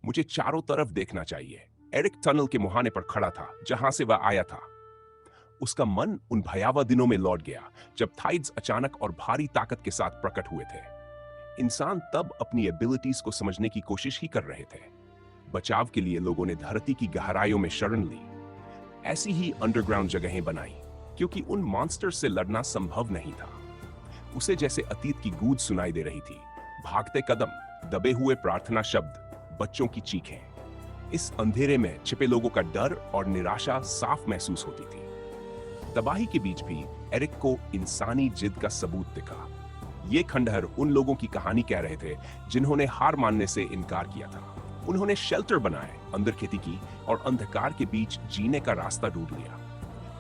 मुझे चारों तरफ देखना चाहिए। एरिक टनल के मुहाने पर खड़ा था जहां से वह आया था। उसका मन उन भयावह दिनों में लौट गया जब थाइड्स अचानक और भारी ताकत के साथ प्रकट हुए थे। इंसान तब अपनी एबिलिटीज को समझने की कोशिश ही कर रहे थे। बचाव के लिए लोगों ने धरती की गहराइयों में शरण ली, ऐसी ही अंडरग्राउंड जगहें बनाई, क्योंकि उन मॉन्स्टर्स से लड़ना संभव नहीं था। उसे जैसे अतीत की गूंज सुनाई दे रही थी, भागते कदम, दबे हुए प्रार्थना शब्द, बच्चों की चीखें। इस अंधेरे में छिपे लोगों का डर और निराशा साफ महसूस होती थी। तबाही के बीच भी एरिक को इंसानी जिद का सबूत दिखा। ये खंडहर उन लोगों की कहानी कह रहे थे जिन्होंने हार मानने से इनकार किया था। उन्होंने शेल्टर बनाए, अंदर खेती की और अंधकार के बीच जीने का रास्ता ढूंढ लिया।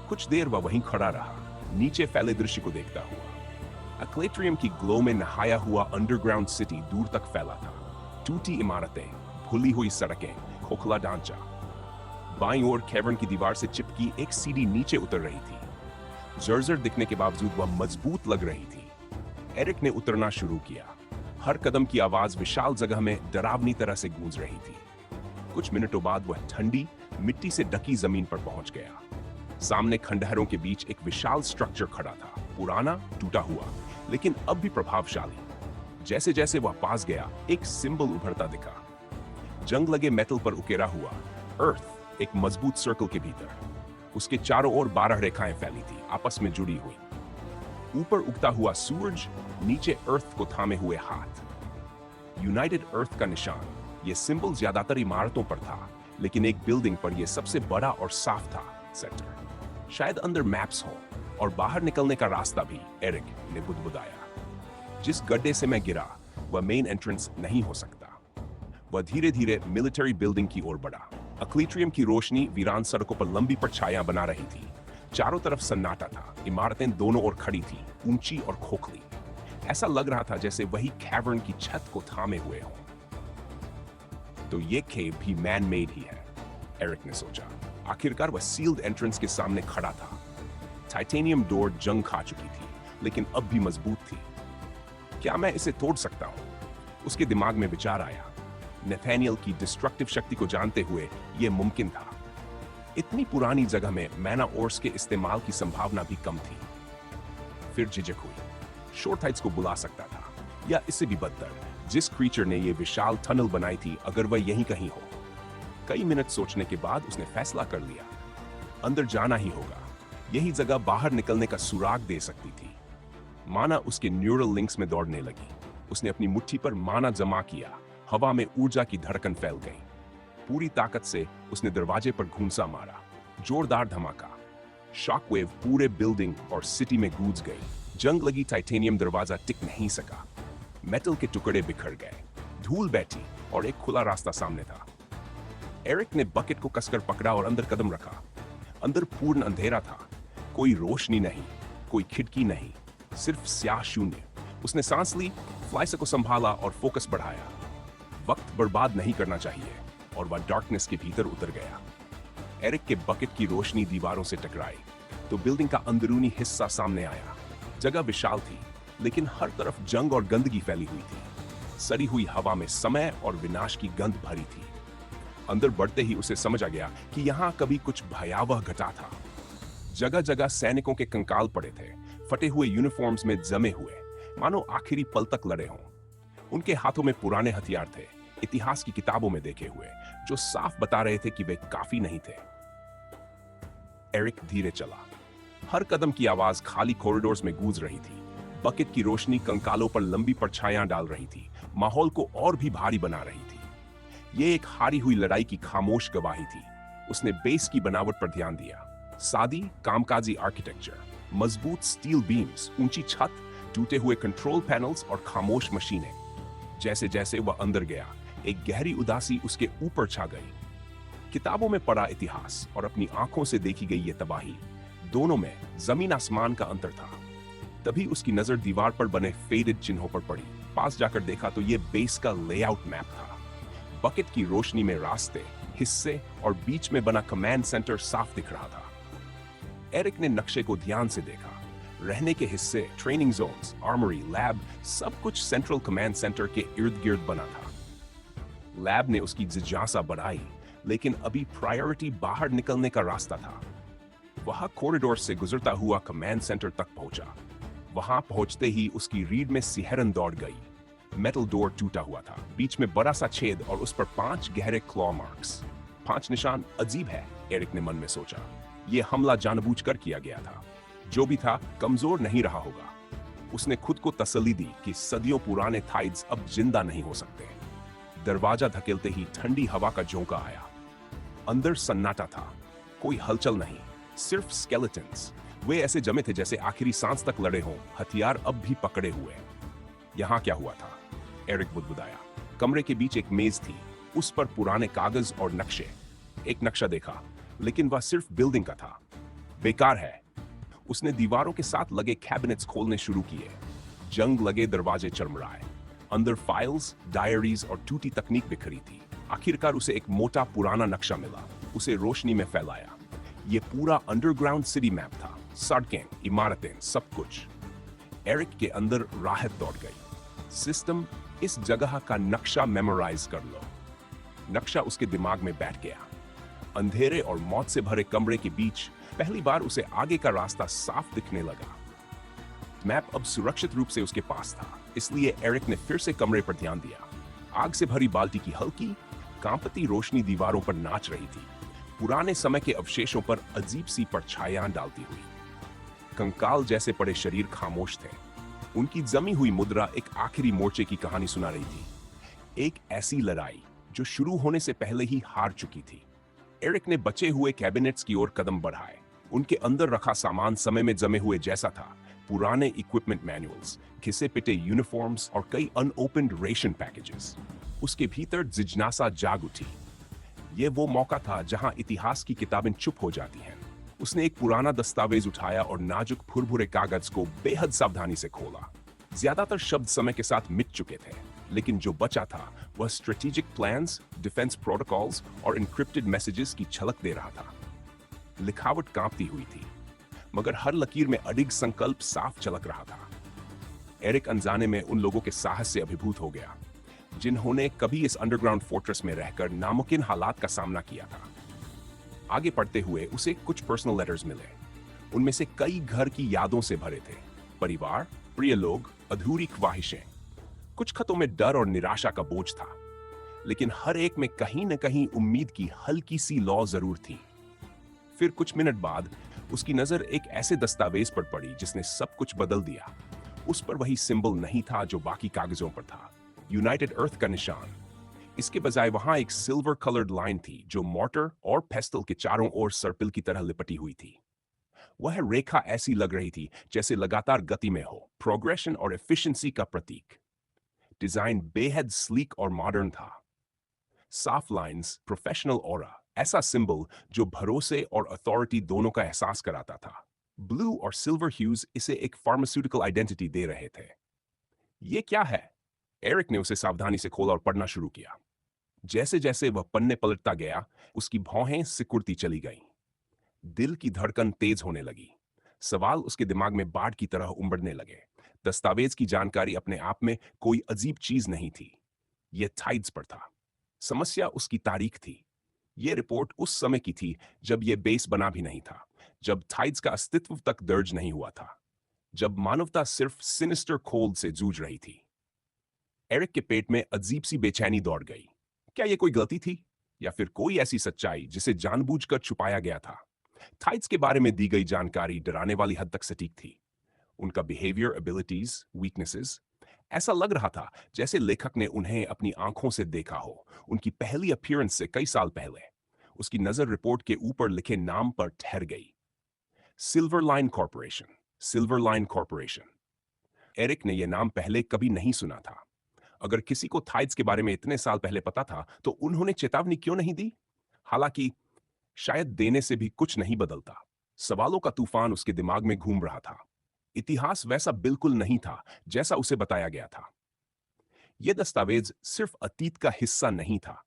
कुछ देर वह वहीं खड़ा रहा, नीचे फैले दृश्य को देखता हुआ। अक्लेट्रियम की ग्लो में नहाया हुआ अंडरग्राउंड सिटी दूर तक फैला था। टूटी इमारतें, भूली हुई सड़कें, खोखला ढांचा। बाईं ओर कैवर्न की दीवार से चिपकी एक सीढ़ी नीचे उतर रही थी। जर्जर दिखने के बावजूद वह मजबूत लग रही थी। एरिक ने उतरना शुरू किया। हर कदम की आवाज विशाल जगह में डरावनी तरह से गूंज रही थी। कुछ मिनटों बाद वह ठंडी, मिट्टी से ढकी जमीन पर पहुंच गया। सामने खंडहरों के बीच एक विशाल स्ट्रक्चर खड़ा था, पुराना, टूटा हुआ, लेकिन अब भी प्रभावशाली। जैसे जैसे वह पास गया, एक सिंबल उभरता दिखा। जंग लगे मेटल पर उकेरा हुआ अर्थ, एक मजबूत सर्कल के भीतर। उसके चारों ओर 12 रेखाएं फैली थी, आपस में जुड़ी हुई। ऊपर उगता हुआ सूरज, नीचे अर्थ को थामे हुए हाथ। यूनाइटेड अर्थ का निशान। यह सिंबल ज्यादातर इमारतों पर था, लेकिन एक बिल्डिंग पर यह सबसे बड़ा और साफ था, सेक्टर। शायद अंदर मैप्स हो और बाहर निकलने का रास्ता भी। एरिक ने बुदबुदाया, जिस गड्ढे से मैं गिरा वह मेन एंट्रेंस नहीं हो सकता। वह धीरे धीरे मिलिट्री बिल्डिंग की ओर बढ़ा। अक्लेट्रियम की रोशनी वीरान सड़कों पर लंबी परछाइयां बना रही थी। चारों तरफ सन्नाटा था। इमारतें दोनों ओर खड़ी थी, ऊंची और खोखली। ऐसा लग रहा था जैसे वही कैवर्न की छत को थामे हुए हों। तो ये केव भी मैन मेड ही है, एरिक ने सोचा। आखिरकार वह सील्ड एंट्रेंस के सामने खड़ा था। टाइटेनियम डोर जंग खा चुकी थी, लेकिन अब भी मजबूत थी। क्या मैं इसे तोड़ सकता हूं? उसके दिमाग में विचार आया। नेथानियल की डिस्ट्रक्टिव शक्ति को जानते हुए यह मुमकिन था। इतनी पुरानी जगह में मैना ओर्स के इस्तेमाल की संभावना भी कम थी। फिर झिझक हुई। शोरथाइट्स को बुला सकता था, या इससे भी बदतर, जिस क्रीचर ने यह विशाल टनल बनाई थी, अगर वह यहीं कहीं हो। कई मिनट सोचने के बाद उसने फैसला कर लिया, अंदर जाना ही होगा। यही जगह बाहर निकलने का सुराग दे सकती थी। माना उसके न्यूरल लिंक्स में दौड़ने लगी। उसने अपनी मुट्ठी पर माना जमा किया। हवा में ऊर्जा की धड़कन फैल गई। पूरी ताकत से उसने दरवाजे पर घूंसा मारा। जोरदार धमाका। शॉकवेव पूरे बिल्डिंग और सिटी में गूंज गई। जंग लगी टाइटेनियम दरवाजा टिक नहीं सका। मेटल के टुकड़े बिखर गए। धूल बैठी और एक खुला रास्ता सामने था। एरिक ने बकेट को कसकर पकड़ा और अंदर कदम रखा। अंदर पूर्ण अंधेरा था। कोई रोशनी नहीं, कोई खिड़की नहीं, सिर्फ स्याह शून्य। उसने सांस ली, फ्लाइसर को संभाला और फोकस बढ़ाया। वक्त बर्बाद नहीं करना चाहिए, और वह डार्कनेस के भीतर उतर गया। एरिक के बकेट की रोशनी दीवारों से टकराई तो बिल्डिंग का अंदरूनी हिस्सा सामने आया। जगह विशाल थी, लेकिन हर तरफ जंग और गंदगी फैली हुई थी। सड़ी हुई हवा में समय और विनाश की गंध भरी थी। अंदर बढ़ते ही उसे समझ आ गया कि यहां कभी कुछ भयावह घटा था। जगह जगह सैनिकों के कंकाल पड़े थे, फटे हुए यूनिफॉर्म्स में जमे हुए, मानो आखिरी पल तक लड़े हों। उनके हाथों में पुराने हथियार थे, इतिहास की किताबों में देखे हुए, जो साफ बता रहे थे कि वे काफी नहीं थे। एरिक धीरे चला। हर कदम की आवाज खाली कॉरिडोर्स में गूंज रही थी। बकेट की रोशनी कंकालों पर लंबी परछाइयां डाल रही थी, माहौल को और भी भारी बना रही थी। यह एक हारी हुई लड़ाई की खामोश गवाही थी। उसने बेस की बनावट पर ध्यान दिया। सादी, कामकाजी आर्किटेक्चर, मजबूत स्टील बीम्स, ऊंची छत, टूटे हुए कंट्रोल पैनल्स और खामोश मशीनें। जैसे जैसे वह अंदर गया, एक गहरी उदासी उसके ऊपर छा गई। किताबों में पढ़ा इतिहास और अपनी आंखों से देखी गई यह तबाही, दोनों में जमीन आसमान का अंतर था। तभी उसकी नजर दीवार पर बने फेडेड चिन्हों पर पड़ी। पास जाकर देखा तो यह बेस का लेआउट मैप था। बकेट की रोशनी में रास्ते, हिस्से और बीच में बना कमांड सेंटर साफ दिख रहा था। एरिक ने नक्शे को ध्यान से देखा। रहने के हिस्से, ट्रेनिंग जोन्स, आर्मरी, लैब, सब कुछ सेंट्रल कमांड सेंटर के इर्द गिर्द बना था। लैब ने उसकी जिज्ञासा बढ़ाई, लेकिन अभी प्रायोरिटी बाहर निकलने का रास्ता था। वह कॉरिडोर से गुजरता हुआ कमांड सेंटर तक पहुंचा। वहां पहुंचते ही उसकी रीढ़ में सिहरन दौड़ गई। मेटल डोर टूटा हुआ था, बीच में बड़ा सा छेद और उस पर 5 गहरे क्लॉ मार्क्स। 5 निशान अजीब है, एरिक ने मन में सोचा। यह हमला जानबूझकर किया गया था। जो भी था, कमजोर नहीं रहा होगा। उसने खुद को तसल्ली दी कि सदियों पुराने थाइड्स अब जिंदा नहीं हो सकते। दरवाजा धकेलते ही ठंडी हवा का झोंका आया। अंदर सन्नाटा था, कोई हलचल नहीं, सिर्फ स्केलेटन्स। वे ऐसे जमे थे जैसे आखिरी सांस तक लड़े हों, हथियार अब भी पकड़े हुए। यहां क्या हुआ था? एरिक बुदबुदाया। कमरे के बीच एक मेज थी, उस पर पुराने कागज और नक्शे। एक नक्शा देखा, लेकिन वह सिर्फ बिल्डिंग का था। बेकार है। उसने दीवारों के साथ लगे कैबिनेट्स खोलने शुरू किए। जंग लगे दरवाजे चरमराए। अंदर फाइल्स, डायरीज और टूटी तकनीक बिखरी थी। आखिरकार उसे एक मोटा पुराना नक्शा मिला। उसे रोशनी में फैलाया। यह पूरा अंडरग्राउंड सिटी मैप था। सड़कें, इमारतें, सब कुछ। एरिक के अंदर राहत दौड़ गई। सिस्टम, इस जगह का नक्शा मेमोराइज कर लो। नक्शा उसके दिमाग में बैठ गया। अंधेरे और मौत से भरे कमरे के बीच पहली बार उसे आगे का रास्ता साफ दिखने लगा। मैप अब सुरक्षित रूप से उसके पास था, इसलिए एरिक ने फिर से कमरे पर ध्यान दिया। आग से भरी बाल्टी की हल्की, कांपती रोशनी दीवारों पर नाच रही थी, पुराने समय के अवशेषों पर अजीब सी परछाइयां डालती हुई। कंकाल जैसे पड़े शरीर खामोश थे। उनकी जमी हुई मुद्रा एक आखिरी मोर्चे की कहानी सुना रही थी। एक ऐसी लड़ाई जो शुरू होने से पहले ही हार चुकी थी। एरिक ने बचे हुए कैबिनेट्स की ओर कदम बढ़ाए। उनके अंदर रखा सामान समय में जमे हुए जैसा था। पुराने इक्विपमेंट मैनुअल्स, घिसे पिटे यूनिफॉर्म्स और कई अनओपन्ड रेशन पैकेजेस। उसके भीतर जिज्ञासा जाग उठी। यह वो मौका था जहां इतिहास की किताबें चुप हो जाती हैं। उसने एक पुराना दस्तावेज उठाया और नाजुक फुरभुरे कागज को बेहद सावधानी से खोला। ज्यादातर शब्द समय के साथ मिट चुके थे, लेकिन जो बचा था वह स्ट्रेटेजिक प्लान्स, डिफेंस प्रोटोकॉल्स और इनक्रिप्टेड मैसेजेस की झलक दे रहा था। लिखावट कांपती हुई थी, मगर हर लकीर में अडिग संकल्प साफ झलक रहा था। एरिक अनजाने में उन लोगों के साहस से अभिभूत हो गया, जिन्होंने कभी इस अंडरग्राउंड फोर्ट्रेस में रहकर नामुमकिन हालात का सामना किया था। आगे पढ़ते हुए उसे कुछ पर्सनल लेटर्स मिले। उनमें से कई घर की यादों से भरे थे। परिवार, प्रिय लोग, अधूरी ख्वाहिशें। कुछ खतों में डर और निराशा का बोझ था, लेकिन हर एक में कहीं न कहीं उम्मीद की हल्की सी लौ जरूर थी। फिर कुछ मिनट बाद उसकी नजर एक ऐसे दस्तावेज पर पड़ी जिसने सब कुछ बदल दिया। उस पर वही सिंबल नहीं था जो बाकी कागजों पर था, यूनाइटेड अर्थ का निशान। इसके बजाय वहां एक सिल्वर कलर्ड लाइन थी जो मॉर्टर और पेस्टल के चारों ओर सर्पिल की तरह लिपटी हुई थी। वह रेखा ऐसी लग रही थी जैसे लगातार गति में हो, प्रोग्रेशन और एफिशिएंसी का प्रतीक। डिजाइन बेहद स्लीक और मॉडर्न था। साफ लाइंस, प्रोफेशनल ऑरा, ऐसा सिंबल जो भरोसे और अथॉरिटी दोनों का एहसास कराता था। ब्लू और सिल्वर ह्यूज इसे एक फार्मास्यूटिकल आइडेंटिटी दे रहे थे। ये क्या है? एरिक ने उसे सावधानी से खोला और पढ़ना शुरू किया। जैसे जैसे वह पन्ने पलटता गया, उसकी भौहें सिकुड़ती चली गईं। दिल की धड़कन तेज होने लगी। सवाल उसके दिमाग में बाढ़ की तरह उमड़ने लगे। दस्तावेज की जानकारी अपने आप में कोई अजीब चीज नहीं थी। यह थाइड्स पर था। समस्या उसकी तारीख थी। यह रिपोर्ट उस समय की थी जब यह बेस बना भी नहीं था, जब थाइड्स का अस्तित्व तक दर्ज नहीं हुआ था, जब मानवता सिर्फ सिनिस्टर कोल्ड से जूझ रही थी। एरिक के पेट में अजीब सी बेचैनी दौड़ गई। क्या यह कोई गलती थी, या फिर कोई ऐसी सच्चाई जिसे जानबूझकर छुपाया गया था? थाइड्स के बारे में दी गई जानकारी डराने वाली हद तक सटीक थी। उनका बिहेवियर, एबिलिटीज, वीकनेसेस, ऐसा लग रहा था जैसे लेखक ने उन्हें अपनी आंखों से देखा हो, उनकी पहली अपीयरेंस से कई साल पहले। उसकी नजर रिपोर्ट के ऊपर लिखे नाम पर ठहर गई। Silver Line Corporation, Silver Line Corporation. Eric ने यह नाम पहले कभी नहीं सुना था। अगर किसी को थाइड्स के बारे में इतने साल पहले पता था, तो उन्होंने चेतावनी क्यों नहीं दी? हालांकि शायद देने से भी कुछ नहीं बदलता। सवालों का तूफान उसके दिमाग में घूम रहा था। इतिहास वैसा बिल्कुल नहीं था जैसा उसे बताया गया था। यह दस्तावेज सिर्फ अतीत का हिस्सा नहीं था,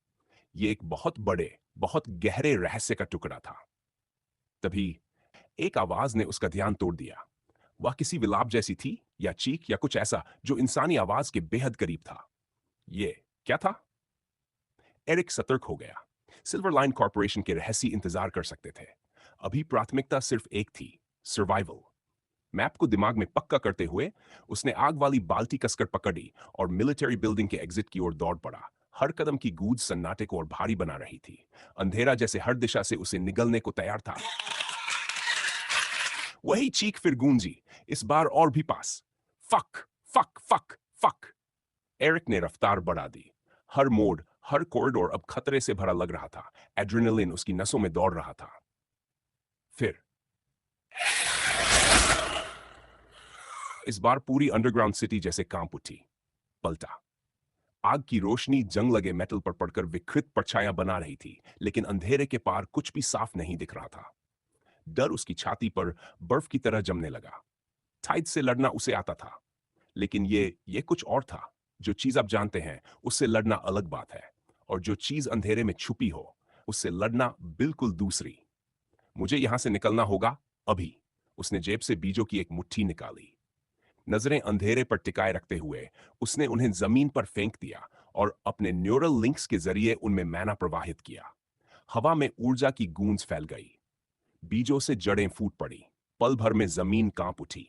यह एक बहुत बड़े, बहुत गहरे रहस्य का टुकड़ा था। तभी एक आवाज ने उसका ध्यान तोड़ दिया। वह किसी विलाप जैसी थी, या चीख, या कुछ ऐसा जो इंसानी आवाज के बेहद करीब था। ये क्या था? एरिक सतर्क हो गया। सिल्वर लाइन कॉर्पोरेशन के रहस्य इंतजार कर सकते थे। अभी प्राथमिकता सिर्फ एक थी, सर्वाइवल। मैप को दिमाग में पक्का करते हुए उसने आग वाली बाल्टी कसकर पकड़ी और मिलिट्री बिल्डिंग के एग्जिट की ओर दौड़ पड़ा। हर कदम की गूंज सन्नाटे को और भारी बना रही थी। अंधेरा जैसे हर दिशा से उसे निगलने को तैयार था। वही चीख फिर गूंजी, इस बार और भी पास। Fuck fuck fuck fuck. Eric ने रफ्तार बढ़ा दी। हर मोड़, हर कॉरिडोर अब खतरे से भरा लग रहा था। एड्रेनलिन उसकी नसों में दौड़ रहा था। फिर इस बार पूरी अंडरग्राउंड सिटी जैसे कांप उठी। पलटा। आग की रोशनी जंग लगे मेटल पर पड़कर विकृत परछायां बना रही थी, लेकिन अंधेरे के पार कुछ भी साफ नहीं दिख रहा था। डर उसकी छाती पर बर्फ की तरह जमने लगा। टाइड से लड़ना उसे आता था, लेकिन ये कुछ और था। जो चीज आप जानते हैं उससे लड़ना अलग बात है, और जो चीज अंधेरे में छुपी हो उससे लड़ना बिल्कुल दूसरी। मुझे यहां से निकलना होगा अभी। उसने जेब से बीजों की एक मुट्ठी निकाली। नजरें अंधेरे पर टिकाए रखते हुए उसने उन्हें जमीन पर फेंक दिया और अपने न्यूरल लिंक्स के जरिए उनमें मैना प्रवाहित किया। हवा में ऊर्जा की गूंज फैल गई। बीजों से जड़ें फूट पड़ी। पल भर में जमीन कांप उठी।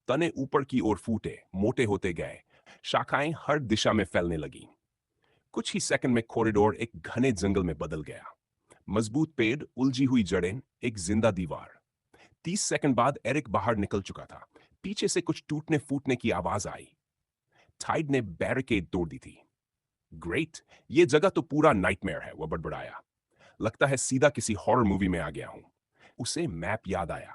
तने ऊपर की ओर फूटे, मोटे होते गए। शाखाएं हर दिशा में फैलने लगीं। कुछ ही सेकंड में कॉरिडोर एक घने जंगल में बदल गया। मजबूत पेड़, उलझी हुई जड़ें, एक जिंदा दीवार। 30 सेकंड बाद एरिक बाहर निकल चुका था। पीछे से कुछ टूटने फूटने की आवाज आई। टाइड ने बैरिकेड तोड़ दी थी। ग्रेट, ये जगह तो पूरा नाइटमेयर है, वह बड़बड़ाया। लगता है सीधा किसी हॉरर मूवी में आ गया हूं। उसे मैप याद आया।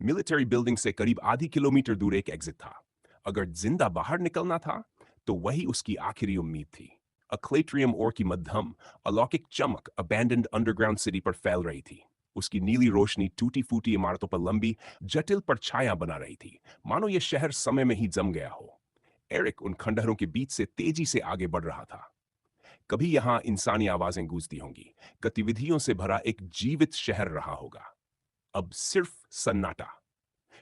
मिलिट्री बिल्डिंग से करीब आधी किलोमीटर दूर एक एग्जिट था। अगर जिंदा बाहर निकलना था तो वही उसकी आखिरी उम्मीद थी। अक्लेट्रियम ओर की मध्यम अलौकिक चमक अबैंडन्ड अंडरग्राउंड सिटी पर फैल रही थी। उसकी नीली रोशनी टूटी फूटी इमारतों पर लंबी जटिल परछायां बना रही थी, मानो यह शहर समय में ही जम गया हो। एरिक उन खंडहरों के बीच से तेजी से आगे बढ़ रहा था। कभी यहां इंसानी आवाजें गूंजती होंगी, गतिविधियों से भरा एक जीवित शहर रहा होगा। अब सिर्फ सन्नाटा।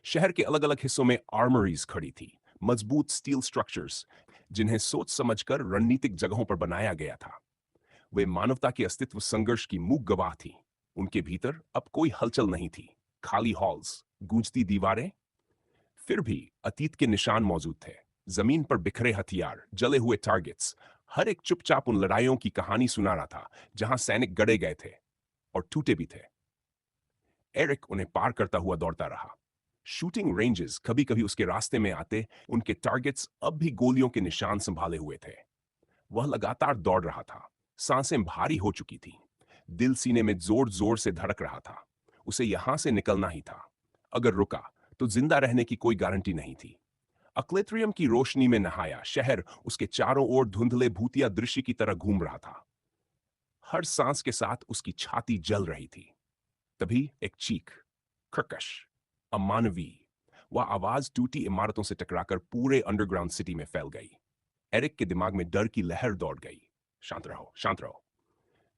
शहर के अलग अलग हिस्सों में आर्मरीज खड़ी थी, मजबूत स्टील स्ट्रक्चर्स जिन्हें सोच समझकर रणनीतिक जगहों पर बनाया गया था। वे मानवता के अस्तित्व संघर्ष की मूक गवाह थी। उनके भीतर अब कोई हलचल नहीं थी। खाली हॉल्स, गूंजती दीवारें। फिर भी अतीत के निशान मौजूद थे। जमीन पर बिखरे हथियार, जले हुए टारगेट्स। हर एक चुपचाप उन लड़ाइयों की कहानी सुना रहा था जहां सैनिक गड़े गए थे और टूटे भी थे। एरिक उन्हें पार करता हुआ दौड़ता रहा। शूटिंग रेंजेस कभी कभी उसके रास्ते में आते, उनके टारगेट्स अब भी गोलियों के निशान संभाले हुए थे। वह लगातार दौड़ रहा था। सांसें भारी हो चुकी थी। दिल सीने में जोर जोर से धड़क रहा था। उसे यहां से निकलना ही था। अगर रुका तो जिंदा रहने की कोई गारंटी नहीं थी। अक्लेट्रियम की रोशनी में नहाया शहर उसके चारों ओर धुंधले भूतिया दृश्य की तरह घूम रहा था। हर सांस के साथ उसकी छाती जल रही थी। तभी एक चीख, कर्कश, अमानवीय। वह आवाज टूटी इमारतों से टकराकर पूरे अंडरग्राउंड सिटी में फैल गई। एरिक के दिमाग में डर की लहर दौड़ गई। शांत रहो, शांत रहो।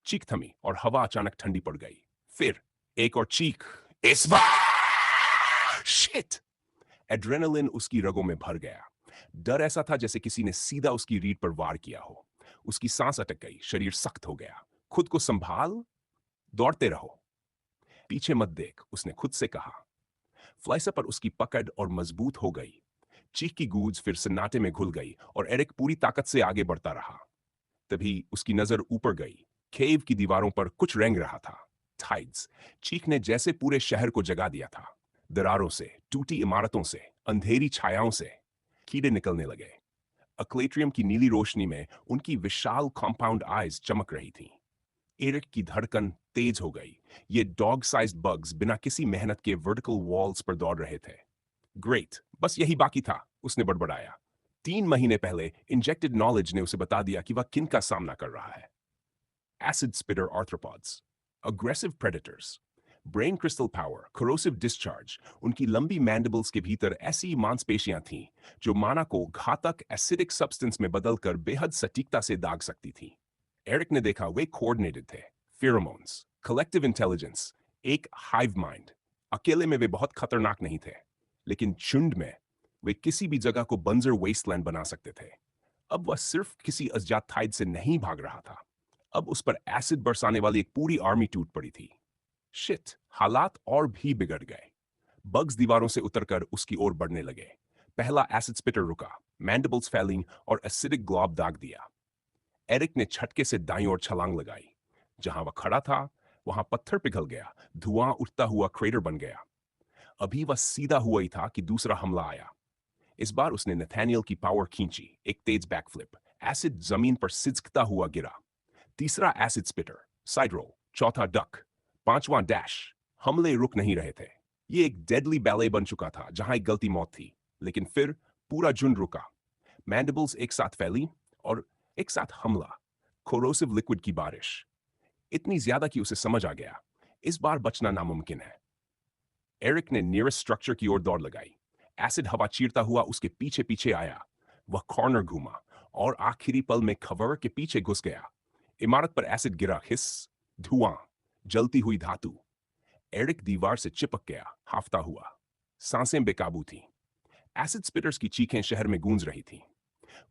चीख थमी और हवा अचानक ठंडी पड़ गई। फिर एक और चीख। इस बार शिट। एड्रेनलिन उसकी रगों में भर गया। डर ऐसा था जैसे किसी ने सीधा उसकी रीढ़ पर वार किया हो। उसकी सांस अटक गई, शरीर सख्त हो गया। खुद को संभाल, दौड़ते रहो। पीछे मत देख, उसने खुद से कहा। फ्लाइसा पर उसकी पकड़ और मजबूत हो गई। चीख की गूंज फिर सन्नाटे में घुल गई और एरिक पूरी ताकत से आगे बढ़ता रहा। तभी उसकी नजर ऊपर गई। केव की दीवारों पर कुछ रेंग रहा था। टाइड्स। चीख ने जैसे पूरे शहर को जगा दिया था। दरारों से, टूटी इमारतों से, अंधेरी छायाओं से कीड़े निकलने लगे। अक्लेट्रियम की नीली रोशनी में उनकी विशाल कॉम्पाउंड आईज चमक रही थीं। एरिक की धड़कन तेज हो गई। ये डॉग साइज्ड बग्स बिना किसी मेहनत के वर्टिकल वॉल्स पर दौड़ रहे थे। ग्रेट, बस यही बाकी था, उसने बड़बड़ाया। 3 महीने पहले इंजेक्टेड नॉलेज ने उसे बता दिया कि वह किन का सामना कर रहा है। Acid spitter arthropods, aggressive predators, brain crystal power, corrosive discharge. उनकी लंबी मैंडिबल्स के भीतर ऐसी मांसपेशियां थीं जो माना को घातक एसिडिक सब्सटेंस में बदलकर बेहद सटीकता से दाग सकती थीं। एरिक ने देखा वे कोऑर्डिनेटेड थे। फेरोमोन्स, कलेक्टिव इंटेलिजेंस, एक हाइव माइंड। अकेले में वे बहुत खतरनाक नहीं थे, लेकिन झुंड में वे किसी भी जगह को बंजर वेस्टलैंड बना सकते थे। अब वह सिर्फ किसी अज्ञात थाइड से नहीं भाग रहा था। अब उस पर एसिड बरसाने वाली एक पूरी आर्मी टूट पड़ी थी। शिट, हालात और भी बिगड़ गए। बग्स दीवारों से उतरकर उसकी ओर बढ़ने लगे। पहला एसिड स्पिटर रुका, मैंडिबल्स फैली और एसिडिक ग्लोब दाग दिया। एरिक ने झटके से दाईं ओर छलांग लगाई। जहां वह खड़ा था वहां पत्थर पिघल गया, धुआं उठता हुआ क्रेटर बन गया। अभी वह सीधा हुआ ही था कि दूसरा हमला आया। इस बार उसने नथानियल की पावर खींची, एक तेज बैकफ्लिप। एसिड जमीन पर सिसकता हुआ गिरा। तीसरा एसिड स्पिटर, साइड रोल, चौथा डक, पांचवां डैश। हमले रुक नहीं रहे थे। ये एक डेडली बैले बन चुका था जहां एक गलती मौत थी। लेकिन फिर पूरा झुंड रुका। मैंडिबल्स एक साथ फैली और एक साथ हमला। कोरोसिव लिक्विड की बारिश, इतनी ज्यादा कि उसे समझ आ गया इस बार बचना नामुमकिन है। एरिक ने नियरेस्ट स्ट्रक्चर की ओर दौड़ लगाई। एसिड हवा चीरता हुआ उसके पीछे पीछे आया। वह कॉर्नर घूमा और आखिरी पल में कवर के पीछे घुस गया। इमारत पर एसिड गिरा, हिस, धुआं, जलती हुई धातु। एरिक दीवार से चिपक गया, हाफता हुआ। सांसें बेकाबू थीं। एसिड स्पिटर्स की चीखें शहर में गूंज रही थीं।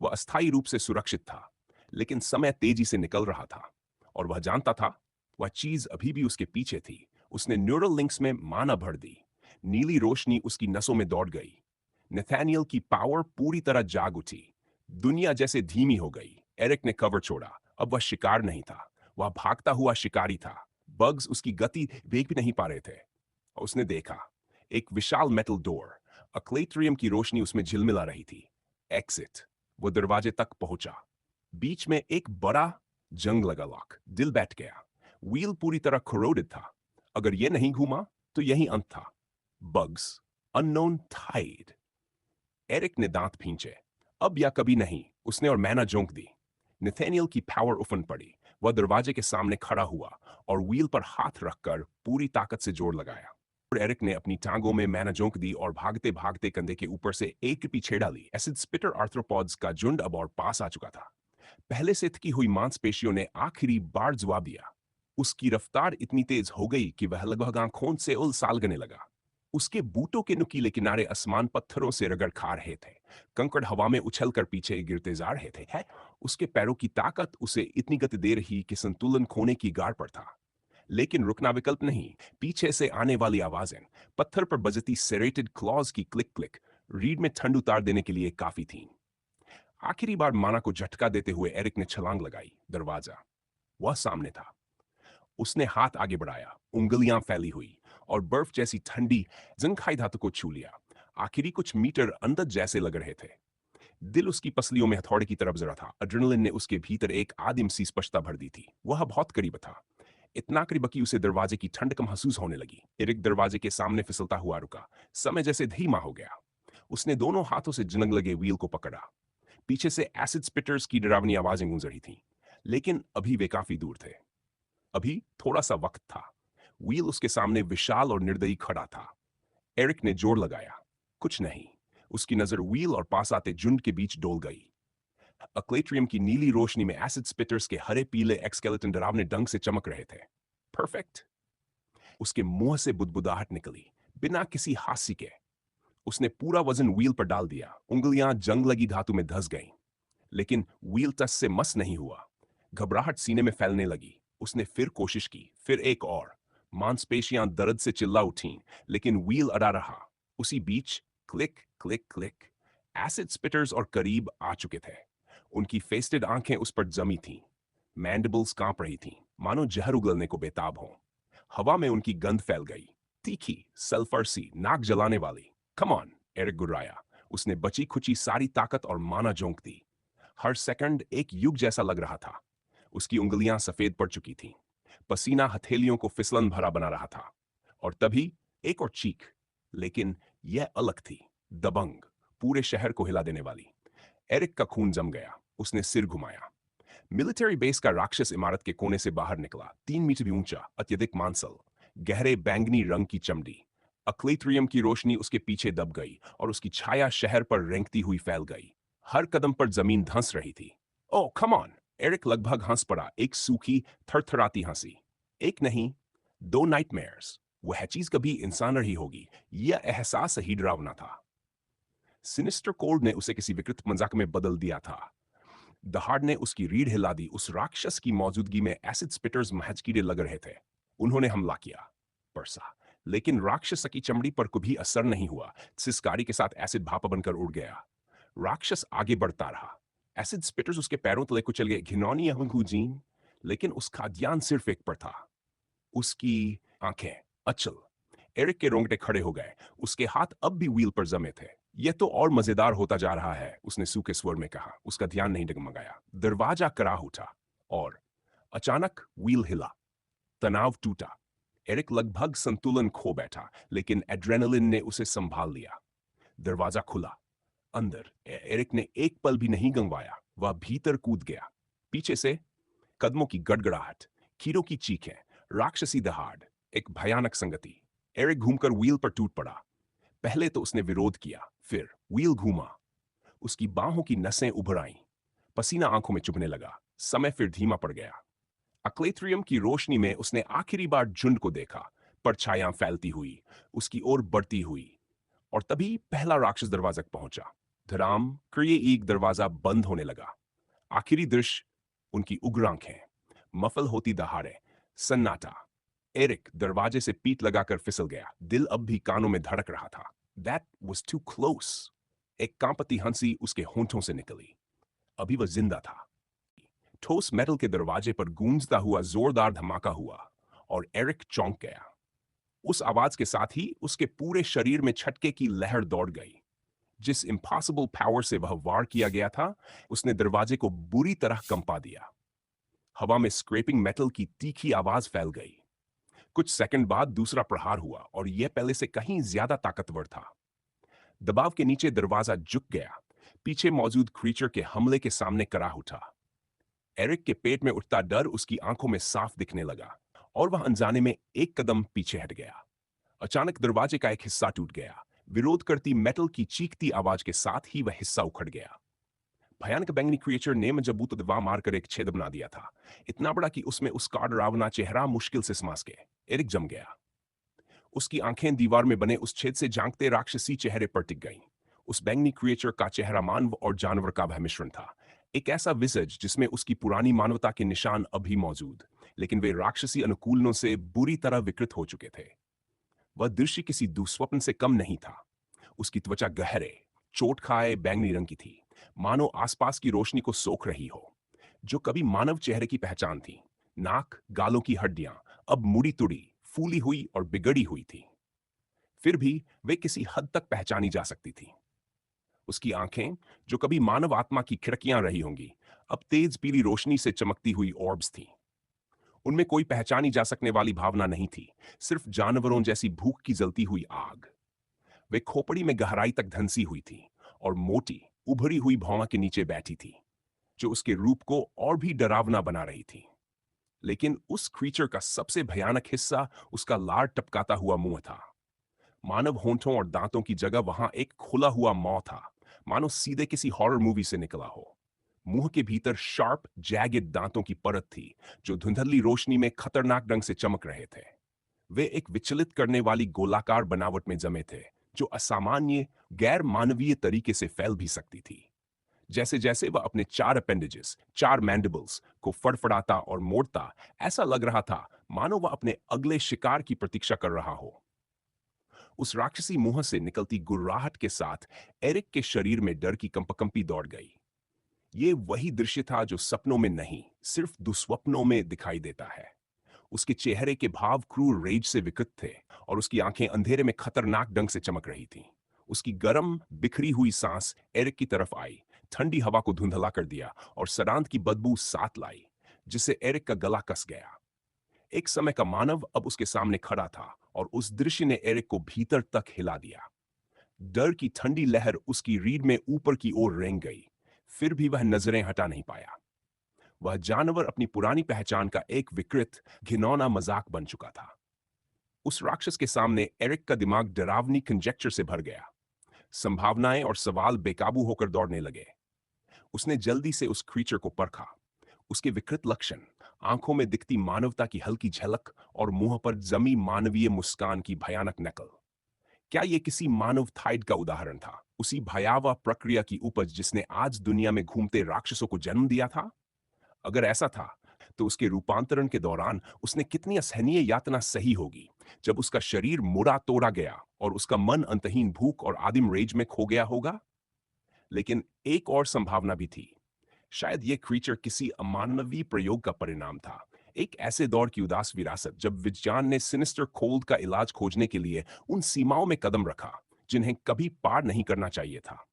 वह अस्थायी रूप से सुरक्षित था, लेकिन समय तेजी से निकल रहा था और वह जानता था वह चीज अभी भी उसके पीछे थी। उसने न्यूरल लिंक्स में माना भर दी। नीली रोशनी उसकी नसों में दौड़ गई। नथानियल की पावर पूरी तरह जाग उठी। दुनिया जैसे धीमी हो गई। एरिक ने कवर छोड़ा। अब वह शिकार नहीं था, वह भागता हुआ शिकारी था। बग्स उसकी गति देख भी नहीं पा रहे थे। और उसने देखा एक विशाल मेटल डोर, अक्लेट्रियम की रोशनी उसमें झिलमिला रही थी। एग्जिट। वो दरवाजे तक पहुंचा। बीच में एक बड़ा जंग लगा लॉक। दिल बैठ गया। व्हील पूरी तरह कोरोडेड था। अगर यह नहीं घूमा तो यही अंत था। Bugs, unknown Tide. एरिक ने दांत भींचे। अब या कभी नहीं, उसने और मैना झोंक दी। नथानियल की पावर उफन पड़ी। वह दरवाजे के सामने खड़ा हुआ और व्हील पर हाथ रखकर पूरी ताकत से जोर लगाया। और एरिक ने अपनी टांगों में मैना झोंक दी और भागते भागते कंधे के ऊपर से एक पीछे डाली। एसिड स्पिटर आर्थ्रोपॉड्स का झुंड अब और पास आ चुका था। पहले से थकी हुई मांसपेशियों ने आखिरी बार जवाब दिया। उसकी रफ्तार इतनी तेज हो गई कि वह लगभग आंखों से उलसालगने लगा। उसके बूटों के नुकीले किनारे आसमान पत्थरों से रगड़ खा रहे थे। कंकड़ हवा में उछलकर पीछे गिरते जा रहे थे। है उसके पैरों की ताकत उसे इतनी गति दे रही कि संतुलन खोने की गार पर था। लेकिन रुकना विकल्प नहीं। पीछे से आने वाली आवाजें, पत्थर पर बजती सेरेटेड क्लॉज की क्लिक क्लिक, रीढ़ में ठंड उतार देने के लिए काफी थीं। आखिरी बार माना को झटका देते हुए एरिक ने छलांग लगाई। दरवाजा, वह सामने था। उसने हाथ आगे बढ़ाया, उंगलियां फैली हुई और बर्फ जैसी ठंडी जंखाई धातु को छू लिया। आखिरी कुछ मीटर अंदर जैसे लग रहे थे। दिल उसकी पसलियों में हथौड़े की तरफ जरा था। एड्रेनलिन ने उसके भीतर एक आदिम सी स्पष्टता भर दी थी। वह बहुत करीब था। इतना करीब कि उसे दरवाजे की ठंड कम महसूस होने लगी। एरिक दरवाजे के सामने फिसलता हुआ रुका। समय जैसे धीमा हो गया। उसने दोनों हाथों से जंग लगे व्हील को पकड़ा। पीछे से एसिड स्पिटर्स की डरावनी आवाजें गूंज रही थीं, लेकिन अभी वे काफी दूर थे। अभी थोड़ा सा वक्त था। व्हील उसके सामने विशाल और निर्दयी खड़ा था। एरिक ने जोर लगाया। कुछ नहीं। उसकी नजर व्हील और पास आते झुंड के बीच डोल गई। अक्लेट्रियम की नीली रोशनी में एसिड स्पिटर्स के हरे पीले एक्सकेलेटन डरावने ढंग से चमक रहे थे। परफेक्ट। उसके मुंह से बुदबुदाहट निकली, बिना किसी हास्य के। उसने पूरा वजन व्हील पर डाल दिया। उंगलियां जंग लगी धातु में धंस गईं। लेकिन व्हील टस से मस नहीं हुआ। घबराहट सीने में फैलने लगी। उसने फिर कोशिश की, फिर एक और। मांसपेशियां दर्द से चिल्ला उठीं, लेकिन व्हील अड़ा रहा। उसी बीच क्लिक क्लिक क्लिक, एसिड स्पिटर्स और करीब आ चुके थे। उनकी फेस्टेड आंखें उस पर जमी थीं। मैंडिबल्स कांप रही थीं, मानो जहर उगलने को बेताब हों। हवा में उनकी गंध फैल गई, तीखी, सल्फर सी, नाक जलाने वाली। कम ऑन, एरिक गुर्राया। उसने बची खुची सारी ताकत और माना झोंक दी। हर सेकंड एक युग जैसा लग रहा था। उसकी उंगलियां सफेद पड़ चुकी थीं। पसीना हथेलियों को फिसलन भरा बना रहा था। और तभी एक और चीख, लेकिन यह अलग थी, दबंग, पूरे शहर को हिला देने वाली। एरिक का खून जम गया। उसने सिर घुमाया। मिलिट्री बेस का राक्षस इमारत के कोने से बाहर निकला। 3 मीटर भी ऊंचा, अत्यधिक मांसल, गहरे बैंगनी रंग की चमड़ी। अक्लेट्रियम की रोशनी उसके पीछे दब गई और उसकी छाया शहर पर रेंगती हुई फैल गई। हर कदम पर जमीन धंस रही थी। ओह कम ऑन, एरिक लगभग हंस पड़ा, एक सूखी थरथराती हंसी। एक नहीं, 2 नाइटमेयर्स। वह चीज कभी इंसान रही होगी। यह एहसास ही डरावना था। सिनिस्टर कोल्ड ने उसे किसी विकृत मजाक में बदल दिया था। दहाड़ ने उसकी रीढ़ हिला दी। उस राक्षस की मौजूदगी में एसिड स्पिटर्स महज कीड़े लग रहे थे। उन्होंने हमला किया, परसा, लेकिन राक्षस की चमड़ी पर कभी असर नहीं हुआ। सिसकारी के साथ एसिड भाप बनकर उड़ गया। राक्षस आगे बढ़ता रहा। एसिड स्पिटर्स उसके पैरों तले कुचल गए। घिनौनी जीन, लेकिन उसका ध्यान सिर्फ एक पर था, उसकी आंखें। अचल। एरिक के रोंगटे खड़े हो गए। उसके हाथ अब भी व्हील पर जमे थे। यह तो और मजेदार होता जा रहा है, उसने सूखे स्वर में कहा। उसका ध्यान नहीं डगमगाया। दरवाजा कराह उठा और अचानक व्हील हिला। तनाव टूटा। एरिक लगभग संतुलन खो बैठा, लेकिन एड्रेनलिन ने उसे संभाल लिया। दरवाजा खुला। अंदर एरिक ने एक पल भी नहीं गंवाया। वह भीतर कूद गया। पीछे से कदमों की गड़गड़ाहट, कीड़ों की चीखें, राक्षसी दहाड़, एक भयानक संगति। एरिक घूमकर व्हील पर टूट पड़ा। पहले तो उसने विरोध किया, फिर व्हील घूमा। उसकी बाहों की नसें उभर आईं। पसीना आंखों में चुभने लगा। समय फिर धीमा पड़ गया। अक्लेथ्रियम की रोशनी में उसने आखिरी बार झुंड को देखा, परछायां फैलती हुई, उसकी ओर बढ़ती हुई। और तभी पहला राक्षस दरवाजा पहुंचा। धराम कर ये एक दरवाजा बंद होने लगा। आखिरी दृश्य, उनकी उग्र आंखें, मफल होती दहाड़े, सन्नाटा। एरिक दरवाजे से पीठ लगाकर फिसल गया। दिल अब भी कानों में धड़क रहा था। That was too close. एक कांपती हंसी उसके होंठों से निकली। अभी वह जिंदा था। ठोस मेटल के दरवाजे पर गूंजता हुआ जोरदार धमाका हुआ और एरिक चौंक गया। उस आवाज के साथ ही उसके पूरे शरीर में झटके की लहर दौड़ गई। जिस इम्पॉसिबल पावर से वह वार किया गया था, उसने दरवाजे को बुरी तरह कंपा दिया। हवा में स्क्रैपिंग मेटल की तीखी आवाज फैल गई। कुछ सेकंड बाद दूसरा प्रहार हुआ और यह पहले से कहीं ज्यादा ताकतवर था। दबाव के नीचे दरवाजा झुक गया। पीछे मौजूद क्रीचर के हमले के सामने कराह उठा। एरिक के पेट में उठता डर उसकी आंखों में साफ दिखने लगा और वह अनजाने में एक कदम पीछे हट गया। अचानक दरवाजे का एक हिस्सा टूट गया। विरोध करती मेटल की चीखती आवाज के साथ ही वह हिस्सा उखड़ गया। भयानक बैंगनी क्रिएचर ने मजबूत दबा मारकर एक छेद बना दिया था, इतना बड़ा कि उसमें उसका डरावना चेहरा मुश्किल से समास के। एरिक जम गया। उसकी आंखें दीवार में बने उस छेद से झांकते राक्षसी चेहरे पर टिक गईं। उस बैंगनी क्रिएचर का चेहरा मानव और जानवर का वह मिश्रण था। एक ऐसा विजज जिसमें उसकी पुरानी मानवता के निशान अभी मौजूद, लेकिन वे राक्षसी अनुकूलनों से बुरी तरह विकृत हो चुके थे। वह दृश्य किसी दुस्वप्न से कम नहीं था। उसकी त्वचा गहरे, चोट खाए बैंगनी रंग की थी, मानो आसपास की रोशनी को सोख रही हो। जो कभी मानव चेहरे की पहचान थी। नाक, गालों की हड्डियां अब मुड़ी तुड़ी, फूली हुई और बिगड़ी हुई थी। फिर भी वे किसी हद तक पहचानी जा सकती थी। उसकी आंखें, जो कभी मानव आत्मा की खिड़कियां रही होंगी, अब तेज पीली रोशनी से चमकती हुई ऑर्ब्स थीं। उनमें कोई पहचानी जा सकने वाली भावना नहीं थी, सिर्फ जानवरों जैसी भूख की जलती हुई आग। वे खोपड़ी में गहराई तक धंसी हुई थी और मोटी, उभरी हुई भौं के नीचे बैठी थी, जो उसके रूप को और भी डरावना बना रही थी। लेकिन उस क्रीचर का सबसे भयानक हिस्सा उसका लार टपकाता हुआ मुंह था। मानव होंठों और दांतों की जगह वहां एक खुला हुआ मौ था, मानो सीधे किसी हॉरर मूवी से निकला हो। मुंह के भीतर शार्प जैगेड दांतों की परत थी, जो धुंधली रोशनी में खतरनाक ढंग से चमक रहे थे। वे एक विचलित करने वाली गोलाकार बनावट में जमे थे, जो असामान्य, गैर मानवीय तरीके से फैल भी सकती थी। जैसे जैसे वह अपने 4 अपेंडेजेस, 4 मैंडिबल्स को फड़फड़ाता और मोड़ता, ऐसा लग रहा था मानो वह अपने अगले शिकार की प्रतीक्षा कर रहा हो। उस राक्षसी मुंह से निकलती गुर्राहट के साथ एरिक के शरीर में डर की कंपकंपी दौड़ गई। ये वही दृश्य था जो सपनों में नहीं, सिर्फ दुस्वप्नों में दिखाई देता है। उसके चेहरे के भाव क्रूर रेज से विकृत थे और उसकी आंखें अंधेरे में खतरनाक ढंग से चमक रही थीं। उसकी गर्म, बिखरी हुई सांस एरिक की तरफ आई, ठंडी हवा को धुंधला कर दिया और सरांत की बदबू साथ लाई, जिससे एरिक का गला कस गया। एक समय का मानव अब उसके सामने खड़ा था और उस दृश्य ने एरिक को भीतर तक हिला दिया। डर की ठंडी लहर उसकी रीढ़ में ऊपर की ओर रेंग गई, फिर भी वह नजरें हटा नहीं पाया। वह जानवर अपनी पुरानी पहचान का एक विकृत, घिनौना मजाक बन चुका था। उस राक्षस के सामने एरिक का दिमाग डरावनी कंजेक्चर से भर गया। संभावनाएं और सवाल बेकाबू होकर दौड़ने लगे। उसने जल्दी से उस क्रीचर को परखा। उसके विकृत लक्षण, आंखों में दिखती मानवता की हल्की झलक और मुंह पर जमी मानवीय मुस्कान की भयानक नकल। क्या ये किसी मानव थाइड का उदाहरण था, उसी भयावह प्रक्रिया की उपज जिसने आज दुनिया में घूमते राक्षसों को जन्म दिया था? अगर ऐसा था, तो उसके रूपांतरण के दौरान उसने कितनी असहनीय यातना सही होगी, जब उसका शरीर मुड़ा तोड़ा गया और उसका मन अंतहीन भूख और आदिम रेज में खो गया होगा। लेकिन एक और संभावना भी थी। शायद ये क्रीचर किसी अमानवीय प्रयोग का परिणाम था, एक ऐसे दौर की उदास विरासत जब विज्ञान ने सिनिस्टर कोल्ड का इलाज खोजने के लिए उन सीमाओं में कदम रखा जिन्हें कभी पार नहीं करना चाहिए था।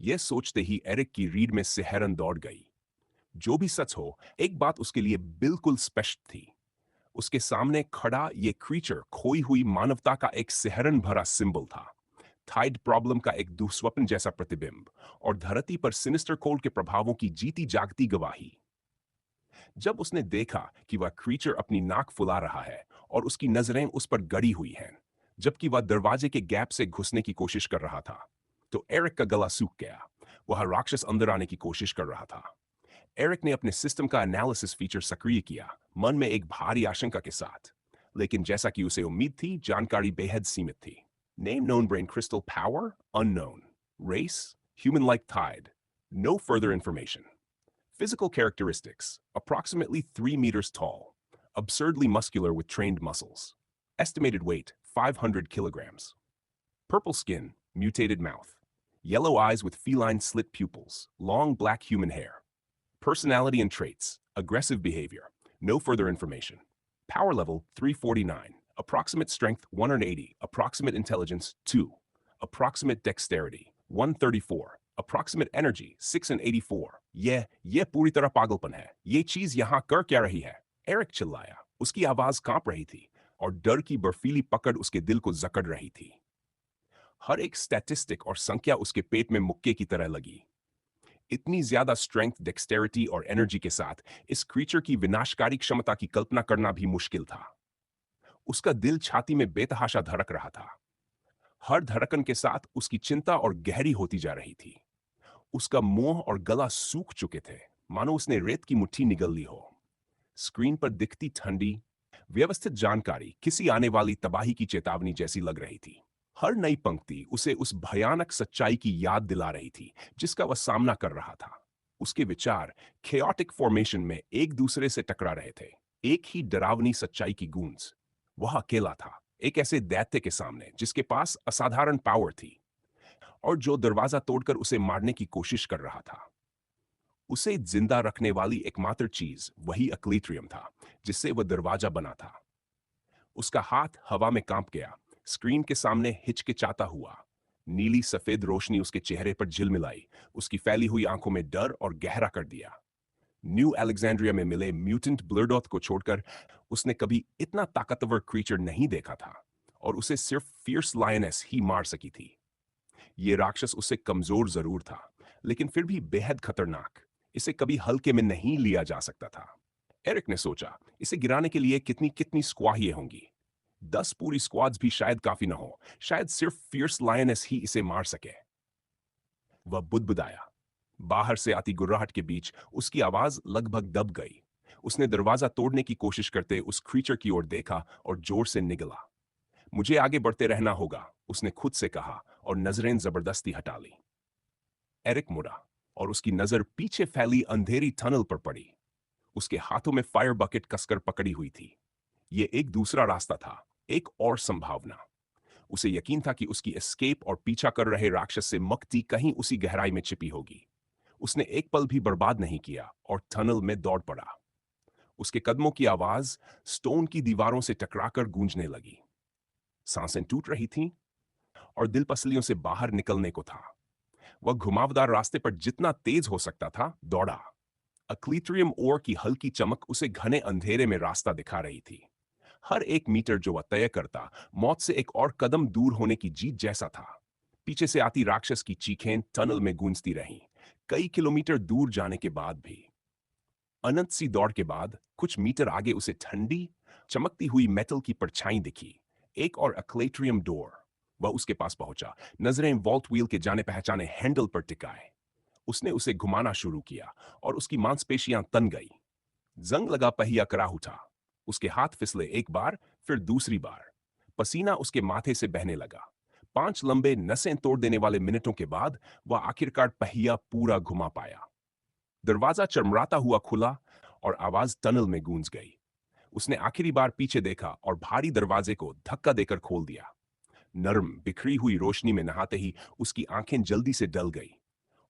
यह सोचते ही एरिक की रीढ़ में सिहरन दौड़ गई। जो भी सच हो, एक बात उसके लिए बिल्कुल स्पष्ट थी। उसके सामने खड़ा ये क्रीचर खोई हुई मानवता का एक सिहरन भरा सिंबल था, थाइड प्रॉब्लम का एक दुस्वप्न जैसा प्रतिबिंब, और धरती पर सिनिस्टर कोल्ड के प्रभावों की जीती जागती गवाही। जब उसने देखा कि वह क्रीचर अपनी नाक फुला रहा है और उसकी नजरें उस पर गड़ी हुई हैं, जबकि वह दरवाजे के गैप से घुसने की कोशिश कर रहा था, तो एरिक का गला सूख गया। वह राक्षस अंदर आने की कोशिश कर रहा था। एरिक ने अपने सिस्टम का एनालिसिस फीचर सक्रिय किया, मन में एक भारी आशंका के साथ। लेकिन जैसा कि उसे उम्मीद थी, जानकारी बेहद सीमित थी। Name known brain crystal power unknown, race human like tide, no further information. Physical characteristics: approximately 3 meters tall, absurdly muscular with trained muscles. Estimated weight: 500 kilograms. Purple skin, mutated mouth. Yellow eyes with feline slit pupils, long black human hair. Personality and traits: aggressive behavior. No further information. Power level: 349. Approximate strength: 180. Approximate intelligence: 2. Approximate dexterity: 134. Approximate energy: 684. ये पूरी तरह पागलपन है। ये चीज यहाँ कर क्या रही है? एरिक चिल्लाया। उसकी आवाज कांप रही थी और डर की बर्फीली पकड़ उसके दिल को जकड़ रही थी। हर एक स्टैटिस्टिक और संख्या उसके पेट में मुक्के की तरह लगी। इतनी ज्यादा स्ट्रेंथ, डेक्सटेरिटी और एनर्जी के साथ इस क्रीचर की विनाशकारी क्षमता की कल्पना करना भी मुश्किल था। उसका दिल छाती में बेतहाशा धड़क रहा था। हर धड़कन के साथ उसकी चिंता और गहरी होती जा रही थी। उसका मुंह और गला सूख चुके थे, मानो उसने रेत की मुट्ठी निगल ली हो। स्क्रीन पर दिखती ठंडी, व्यवस्थित जानकारी किसी आने वाली तबाही की चेतावनी जैसी लग रही थी। हर नई पंक्ति उसे उस भयानक सच्चाई की याद दिला रही थी जिसका वह सामना कर रहा था। उसके विचार chaotic फॉर्मेशन में एक दूसरे से टकरा रहे थे। एक ही डरावनी सच्चाई की गूंज। वह अकेला था, एक ऐसे दैत्य के सामने जिसके पास असाधारण पावर थी और जो दरवाजा तोड़कर उसे मारने की कोशिश कर रहा था। उसे जिंदा रखने वाली एकमात्र चीज वही अक्लीट्रियम था जिससे वह दरवाजा बना था। उसका हाथ हवा में कांप गया, स्क्रीन के सामने हिचकिचाता हुआ। नीली सफेद रोशनी उसके चेहरे पर झिलमिलाई, उसकी फैली हुई आंखों में डर और गहरा कर दिया। न्यू अलेक्जेंड्रिया में मिले म्यूटेंट ब्लरडॉथ को छोड़कर उसने कभी इतना ताकतवर क्रीचर नहीं देखा था, और उसे सिर्फ फियर्स लायनेस ही मार सकी थी। ये राक्षस उससे कमजोर जरूर था, लेकिन फिर भी बेहद खतरनाक। इसे कभी हल्के में नहीं लिया जा सकता था। एरिक ने सोचा, इसे गिराने के लिए कितनी कितनी स्क्वाहियां होंगी। 10 पूरी स्क्वाड्स भी शायद काफी न हो, शायद सिर्फ फियर्स लायनेस ही इसे मार सके। वह बुदबुदाया। बाहर से आती गुर्राहट के बीच उसकी आवाज लगभग दब गई। उसने दरवाजा तोड़ने की कोशिश करते उस क्रीचर की ओर देखा और जोर से निगला। मुझे आगे बढ़ते रहना होगा, उसने खुद से कहा और नजरें जबरदस्ती हटा ली। एरिक मुड़ा और उसकी नजर पीछे फैली अंधेरी टनल पर पड़ी। उसके हाथों में फायर बकेट कसकर पकड़ी हुई थी। ये एक दूसरा रास्ता था, एक और संभावना। उसे यकीन था कि उसकी एस्केप और पीछा कर रहे राक्षस से मुक्ति कहीं उसी गहराई में छिपी होगी। उसने एक पल भी बर्बाद नहीं किया और टनल में दौड़ पड़ा। उसके कदमों की आवाज स्टोन की दीवारों से टकराकर गूंजने लगी। सांसें टूट रही थीं और दिल पसलियों से बाहर निकलने को था। वह घुमावदार रास्ते पर जितना तेज हो सकता था दौड़ा। अक्लीट्रियम ओर की हल्की चमक उसे घने अंधेरे में रास्ता दिखा रही थी। हर एक मीटर जो वह तय करता, मौत से एक और कदम दूर होने की जीत जैसा था। पीछे से आती राक्षस की चीखें टनल में गूंजती रहीं, कई किलोमीटर दूर जाने के बाद भी। अनंत सी दौड़ के बाद कुछ मीटर आगे उसे ठंडी, चमकती हुई मेटल की परछाई दिखी। एक और अक्लेट्रियम डोर। वह उसके पास पहुंचा, नजरें वॉल्ट व्हील के जाने पहचाने हैंडल पर टिकाए। उसने उसे घुमाना शुरू किया और उसकी मांसपेशियां तन गई। जंग लगा पहिया करा उठा। उसके हाथ फिसले एक बार, फिर दूसरी बार। पसीना उसके माथे से बहने लगा। 5 लंबे नसें तोड़ देने वाले मिनटों के बाद वह आखिरकार पहिया पूरा घुमा पाया। दरवाजा चरमराता हुआ खुला और आवाज टनल में गूंज गई। उसने आखिरी बार पीछे देखा और भारी दरवाजे को धक्का देकर खोल दिया। नर्म बिखरी हुई रोशनी में नहाते ही उसकी आंखें जल्दी से डल गई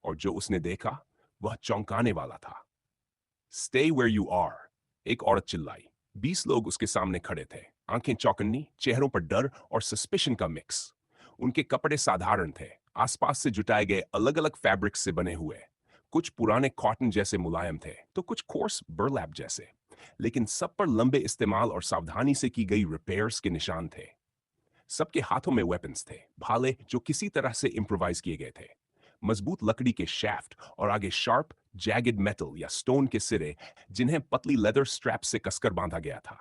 और जो उसने देखा वह चौंकाने वाला था। स्टे वेयर यू आर, एक औरत चिल्लाई। 20 लोग उसके सामने खड़े थे, आंखें चौकन्नी, चेहरों पर डर और सस्पिशन का मिक्स। उनके कपड़े साधारण थे, आसपास से जुटाए गए अलग अलग फैब्रिक्स से बने हुए। कुछ पुराने कॉटन जैसे मुलायम थे तो कुछ कोर्स बर्लैप जैसे, लेकिन सब पर लंबे इस्तेमाल और सावधानी से की गई रिपेयर्स के निशान थे। सबके हाथों में वेपन्स थे, भाले जो किसी तरह से इम्प्रोवाइज किए गए थे, मजबूत लकड़ी के शैफ्ट और आगे शार्प जैगेड मेटल या स्टोन के सिरे जिन्हें पतली लेदर स्ट्रैप से कसकर बांधा गया था।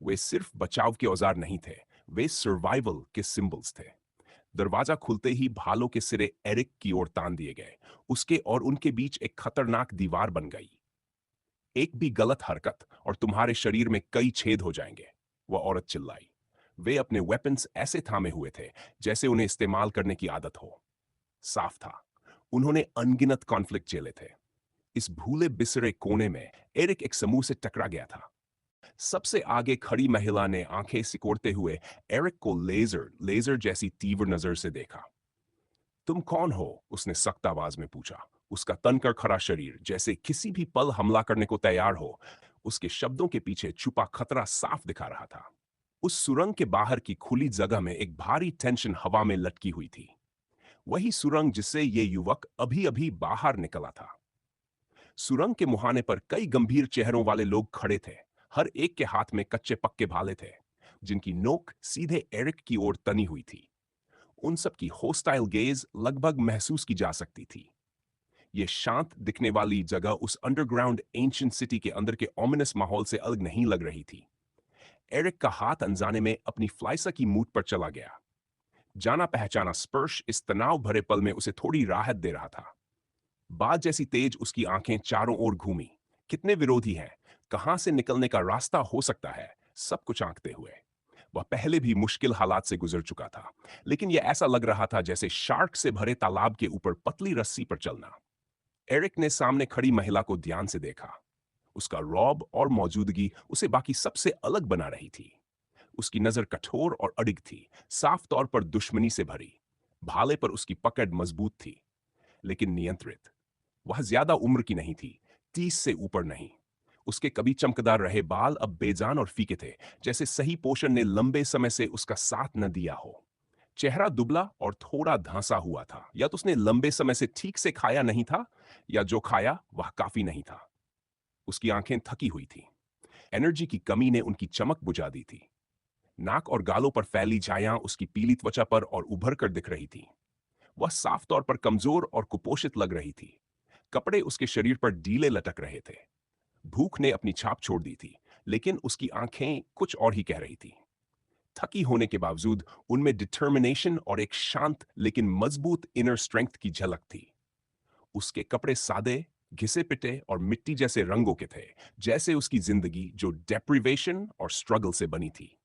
वे सिर्फ बचाव के औजार नहीं थे, वे सर्वाइवल के सिंबल्स थे। दरवाजा खुलते ही भालों के सिरे एरिक की ओर तान दिए गए। उसके और उनके बीच एक खतरनाक दीवार बन गई। एक भी गलत हरकत और तुम्हारे शरीर में कई छेद हो जाएंगे, वह औरत चिल्लाई। वे अपने वेपन्स ऐसे थामे हुए थे जैसे उन्हें इस्तेमाल करने की आदत हो। साफ था, उन्होंने अनगिनत कॉन्फ्लिक्ट झेले थे। इस भूले बिसरे कोने में एरिक एक समूह से टकरा गया था। सबसे आगे खड़ी महिला ने आंखें सिकोड़ते हुए एरिक को लेजर लेजर जैसी तीव्र नजर से देखा। तुम कौन हो? उसने सख्त आवाज में पूछा। उसका तनकर खड़ा शरीर जैसे किसी भी पल हमला करने को तैयार हो। उसके शब्दों के पीछे छुपा खतरा साफ दिखा रहा था। उस सुरंग के बाहर की खुली जगह में एक भारी टेंशन हवा में लटकी हुई थी। वही सुरंग जिससे ये युवक अभी अभी बाहर निकला था। सुरंग के मुहाने पर कई गंभीर चेहरों वाले लोग खड़े थे। हर एक के हाथ में कच्चे पक्के भाले थे, जिनकी नोक सीधे एरिक की ओर तनी हुई थी। उन सब की होस्टाइल गेज लगभग महसूस की जा सकती थी। ये शांत दिखने वाली जगह उस अंडरग्राउंड एंशिएंट सिटी के अंदर के ओमिनस माहौल से अलग नहीं लग रही थी। एरिक का हाथ अनजाने में अपनी फ्लाइसा की मूठ पर चला गया। जाना पहचाना स्पर्श इस तनाव भरे पल में उसे थोड़ी राहत दे रहा था। बात जैसी तेज उसकी आंखें चारों ओर घूमी। कितने विरोधी हैं, कहां से निकलने का रास्ता हो सकता है, सब कुछ आंकते हुए। वह पहले भी मुश्किल हालात से गुजर चुका था, लेकिन यह ऐसा लग रहा था जैसे शार्क से भरे तालाब के ऊपर पतली रस्सी पर चलना। एरिक ने सामने खड़ी महिला को ध्यान से देखा। उसका रौब और मौजूदगी उसे बाकी सबसे अलग बना रही थी। उसकी नजर कठोर और अडिग थी, साफ तौर पर दुश्मनी से भरी। भाले पर उसकी पकड़ मजबूत थी, लेकिन नियंत्रित। वह ज्यादा उम्र की नहीं थी, 30 से ऊपर नहीं। उसके कभी चमकदार रहे बाल अब बेजान और फीके थे, जैसे सही पोषण ने लंबे समय से उसका साथ न दिया हो। चेहरा दुबला और थोड़ा धांसा हुआ था, या तो उसने लंबे समय से ठीक से खाया नहीं था, या जो खाया वह काफी नहीं था। उसकी आंखें थकी हुई थी, एनर्जी की कमी ने उनकी चमक बुझा दी थी। नाक और गालों पर फैली झायां उसकी पीली त्वचा पर और उभर कर दिख रही थी। वह साफ तौर पर कमजोर और कुपोषित लग रही थी। कपड़े उसके शरीर पर ढीले लटक रहे थे। भूख ने अपनी छाप छोड़ दी थी, लेकिन उसकी आंखें कुछ और ही कह रही थी। थकी होने के बावजूद उनमें डिटर्मिनेशन और एक शांत लेकिन मजबूत इनर स्ट्रेंथ की झलक थी। उसके कपड़े सादे, घिसे पिटे और मिट्टी जैसे रंगों के थे, जैसे उसकी जिंदगी जो डेप्रिवेशन और स्ट्रगल से बनी थी।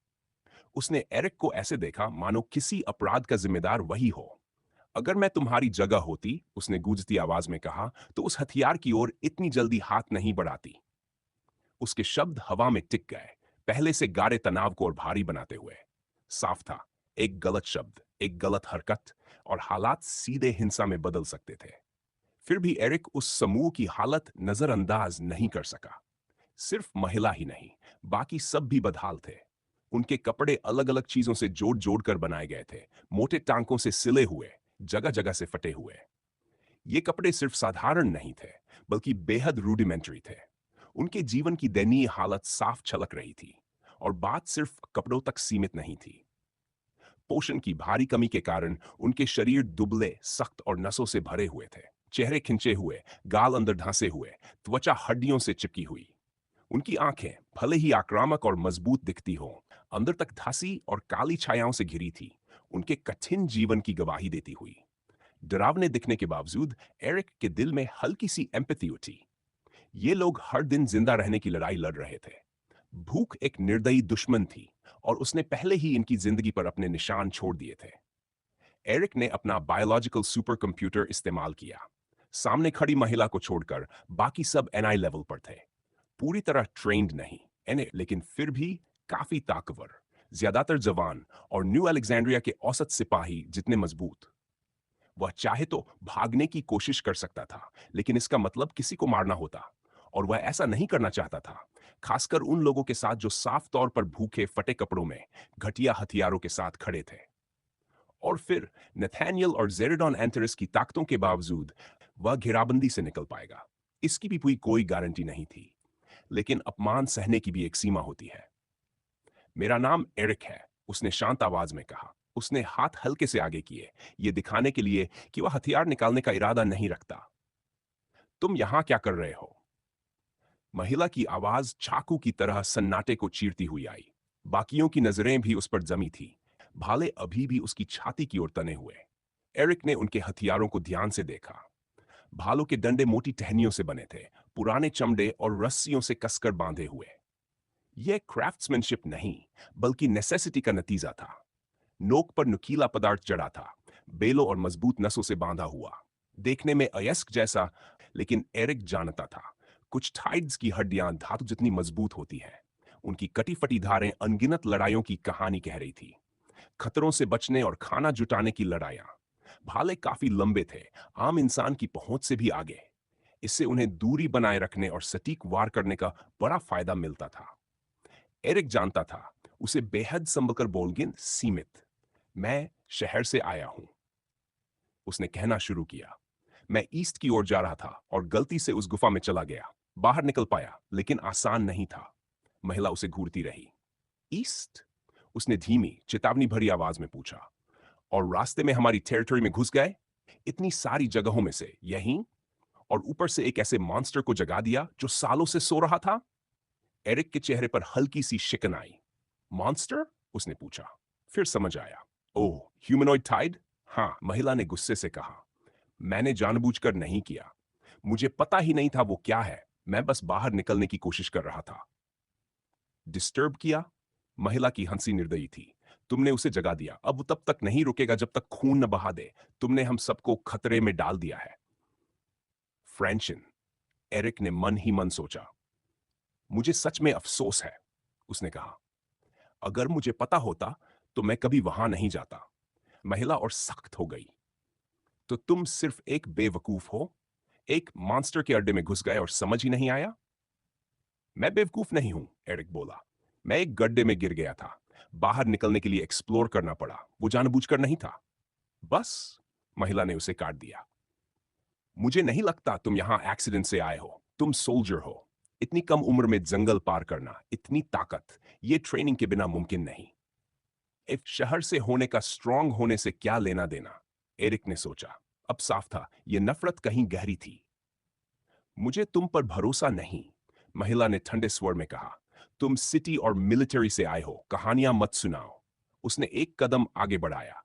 उसने एरिक को ऐसे देखा मानो किसी अपराध का जिम्मेदार वही हो। अगर मैं तुम्हारी जगह होती, उसने गूंजती आवाज में कहा, तो उस हथियार की ओर इतनी जल्दी हाथ नहीं बढ़ाती। उसके शब्द हवा में टिक गए, पहले से गाढ़े तनाव को और भारी बनाते हुए। साफ था, एक गलत शब्द, एक गलत हरकत, और हालात सीधे हिंसा में बदल सकते थे। फिर भी एरिक उस समूह की हालत नजरअंदाज नहीं कर सका। सिर्फ महिला ही नहीं, बाकी सब भी बदहाल थे। उनके कपड़े अलग अलग चीजों से जोड़ जोड़ कर बनाए गए थे, मोटे टांकों से सिले हुए, जगह जगह से फटे हुए। ये कपड़े सिर्फ साधारण नहीं थे, बल्कि बेहद रूडिमेंटरी थे। उनके जीवन की दयनीय हालत साफ छलक रही थी, और बात सिर्फ कपड़ों तक सीमित नहीं थी। पोषण की भारी कमी के कारण उनके शरीर दुबले, सख्त और नसों से भरे हुए थे। चेहरे खिंचे हुए, गाल अंदर ढांसे हुए, त्वचा हड्डियों से चिपकी हुई। उनकी आंखें भले ही आक्रामक और मजबूत दिखती हों, अंदर तक धासी और काली छायाओं से घिरी थी, उनके कठिन जीवन की गवाही देती हुई। डरावने दिखने के बावजूद एरिक के दिल में हल्की सी एम्पैथी उठी। ये लोग हर दिन जिंदा रहने की लड़ाई लड़ रहे थे। भूख एक निर्दयी दुश्मन थी और उसने पहले ही इनकी जिंदगी पर अपने निशान छोड़ दिए थे। एरिक ने अपना बायोलॉजिकल सुपर कंप्यूटर इस्तेमाल किया। सामने खड़ी महिला को छोड़कर बाकी सब एनआई लेवल पर थे। पूरी तरह ट्रेंड नहीं एनए, लेकिन फिर भी काफी ताकतवर, ज्यादातर जवान और न्यू अलेक्जेंड्रिया के औसत सिपाही जितने मजबूत। वह चाहे तो भागने की कोशिश कर सकता था, लेकिन इसका मतलब किसी को मारना होता, और वह ऐसा नहीं करना चाहता था, खासकर उन लोगों के साथ जो साफ तौर पर भूखे फटे कपड़ों में घटिया हथियारों के साथ खड़े थे। और फिर नेथानियल और जेरेडॉन एंटरस की ताकतों के बावजूद वह घेराबंदी से निकल पाएगा, इसकी भी कोई गारंटी नहीं थी। लेकिन अपमान सहने की भी एक सीमा होती है। मेरा नाम एरिक है, उसने शांत आवाज में कहा। उसने हाथ हल्के से आगे किए, ये दिखाने के लिए कि वह हथियार निकालने का इरादा नहीं रखता। तुम यहां क्या कर रहे हो? महिला की आवाज चाकू की तरह सन्नाटे को चीरती हुई आई। बाकियों की नजरें भी उस पर जमी थी। भाले अभी भी उसकी छाती की ओर तने हुए। एरिक ने उनके हथियारों को ध्यान से देखा। भालों के डंडे मोटी टहनियों से बने थे, पुराने चमड़े और रस्सियों से कसकर बांधे हुए। यह क्राफ्ट्समैनशिप नहीं, बल्कि नेसेसिटी का नतीजा था। नोक पर नुकीला पदार्थ जड़ा था, बेलों और मजबूत नसों से बांधा हुआ, देखने में अयस्क जैसा। लेकिन एरिक जानता था, कुछ टाइड्स की हड्डियां धातु जितनी मजबूत होती हैं। उनकी कटी फटी धारें अनगिनत लड़ाइयों की कहानी कह रही थी। खतरों से बचने और खाना जुटाने की लड़ाइयां। भाले काफी लंबे थे, आम इंसान की पहुंच से भी आगे। इससे उन्हें दूरी बनाए रखने और सटीक वार करने का बड़ा फायदा मिलता था। एरिक जानता था, उसे बेहद संभलकर बोलगिन सीमित। मैं शहर से आया हूं, उसने कहना शुरू किया। मैं ईस्ट की ओर जा रहा था और गलती से उस गुफा में चला गया। बाहर निकल पाया, लेकिन आसान नहीं था। महिला उसे घूरती रही। ईस्ट? उसने धीमी चेतावनी भरी आवाज में पूछा। और रास्ते में हमारी टेरिटरी में घुस गए? इतनी सारी जगहों में से यहीं? और ऊपर से एक ऐसे मॉन्स्टर को जगा दिया जो सालों से सो रहा था? एरिक के चेहरे पर हल्की सी शिकन आई। मॉन्स्टर? उसने पूछा। फिर समझ आया। ओह, ह्यूमनॉइड टाइड? हाँ, महिला ने गुस्से से कहा। मैंने जानबूझकर नहीं किया। मुझे पता ही नहीं था वो क्या है। मैं बस बाहर निकलने की कोशिश कर रहा था। डिस्टर्ब किया? महिला की हंसी निर्दयी थी। तुमने उसे जगा दिया। अब वो तब तक नहीं रुकेगा जब तक खून न बहा दे। तुमने हम सबको खतरे में डाल दिया है। फ्रेंचिन, एरिक ने मन ही मन सोचा। मुझे सच में अफसोस है, उसने कहा। अगर मुझे पता होता तो मैं कभी वहां नहीं जाता। महिला और सख्त हो गई। तो तुम सिर्फ एक बेवकूफ हो? एक मॉन्स्टर के अड्डे में घुस गए और समझ ही नहीं आया? मैं बेवकूफ नहीं हूं, एरिक बोला। मैं एक गड्ढे में गिर गया था। बाहर निकलने के लिए एक्सप्लोर करना पड़ा। वो जानबूझकर नहीं था। बस, महिला ने उसे काट दिया। मुझे नहीं लगता तुम यहां एक्सीडेंट से आए हो। तुम सोल्जर हो। इतनी कम उम्र में जंगल पार करना, इतनी ताकत, ये ट्रेनिंग के बिना मुमकिन नहीं। एक शहर से होने का स्ट्रांग होने से क्या लेना देना? एरिक ने सोचा। अब साफ था, यह नफरत कहीं गहरी थी। मुझे तुम पर भरोसा नहीं, महिला ने ठंडे स्वर में कहा। तुम सिटी और मिलिट्री से आए हो, कहानियां मत सुनाओ। उसने एक कदम आगे बढ़ाया।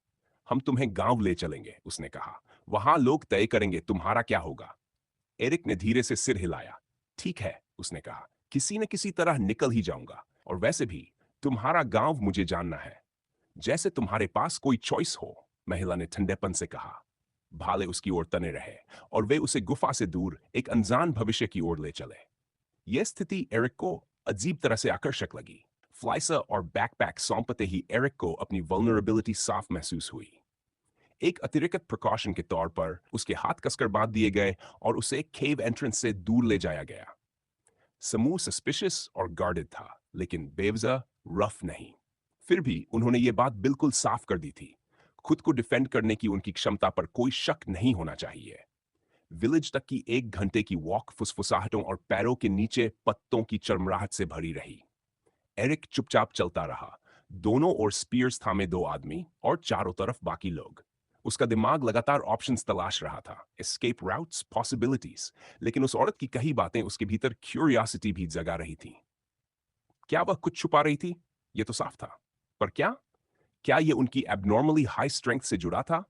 हम तुम्हें गांव ले चलेंगे, उसने कहा। वहां लोग तय करेंगे तुम्हारा क्या होगा। एरिक ने धीरे से सिर हिलाया। ठीक है, उसने कहा। किसी न किसी तरह निकल ही जाऊंगा। और वैसे भी तुम्हारा गांव मुझे जानना है। जैसे तुम्हारे पास कोई चॉइस हो, महिला ने ठंडेपन से कहा। भाले उसकी ओर तने रहे और वे उसे गुफा से दूर एक अनजान भविष्य की ओर ले चले। यह स्थिति एरिक को अजीब तरह से आकर्षक लगी। फ्लाइसर और बैकपैक सौंपते ही एरिक को अपनी वल्नरेबिलिटी साफ महसूस हुई। एक अतिरिक्त प्रिकॉशन के तौर पर उसके हाथ कसकर बांध दिए गए और उसे केव एंट्रेंस से दूर ले जाया गया। समूह सस्पिशियस और गार्डेड था, लेकिन बेवजह रफ नहीं। फिर भी उन्होंने ये बात बिल्कुल साफ कर दी थी, खुद को डिफेंड करने की उनकी क्षमता पर कोई शक नहीं होना चाहिए। विलेज तक की 1 घंटे की वॉक फुसफुसाहटों और पैरों के नीचे पत्तों की चरमराहट से भरी रही। एरिक चुपचाप चलता रहा। दोनों ओर स्पीयर्स थामे 2 आदमी और चारों तरफ बाकी लोग। उसका दिमाग लगातार ऑप्शंस तलाश रहा था, एस्केप राउट्स, पॉसिबिलिटीज। लेकिन उस औरत की कई बातें उसके भीतर क्यूरियोसिटी भी जगा रही थी। क्या वह कुछ छुपा रही थी? यह तो साफ था। पर क्या? क्या यह उनकी एबनॉर्मली हाई स्ट्रेंथ से जुड़ा था?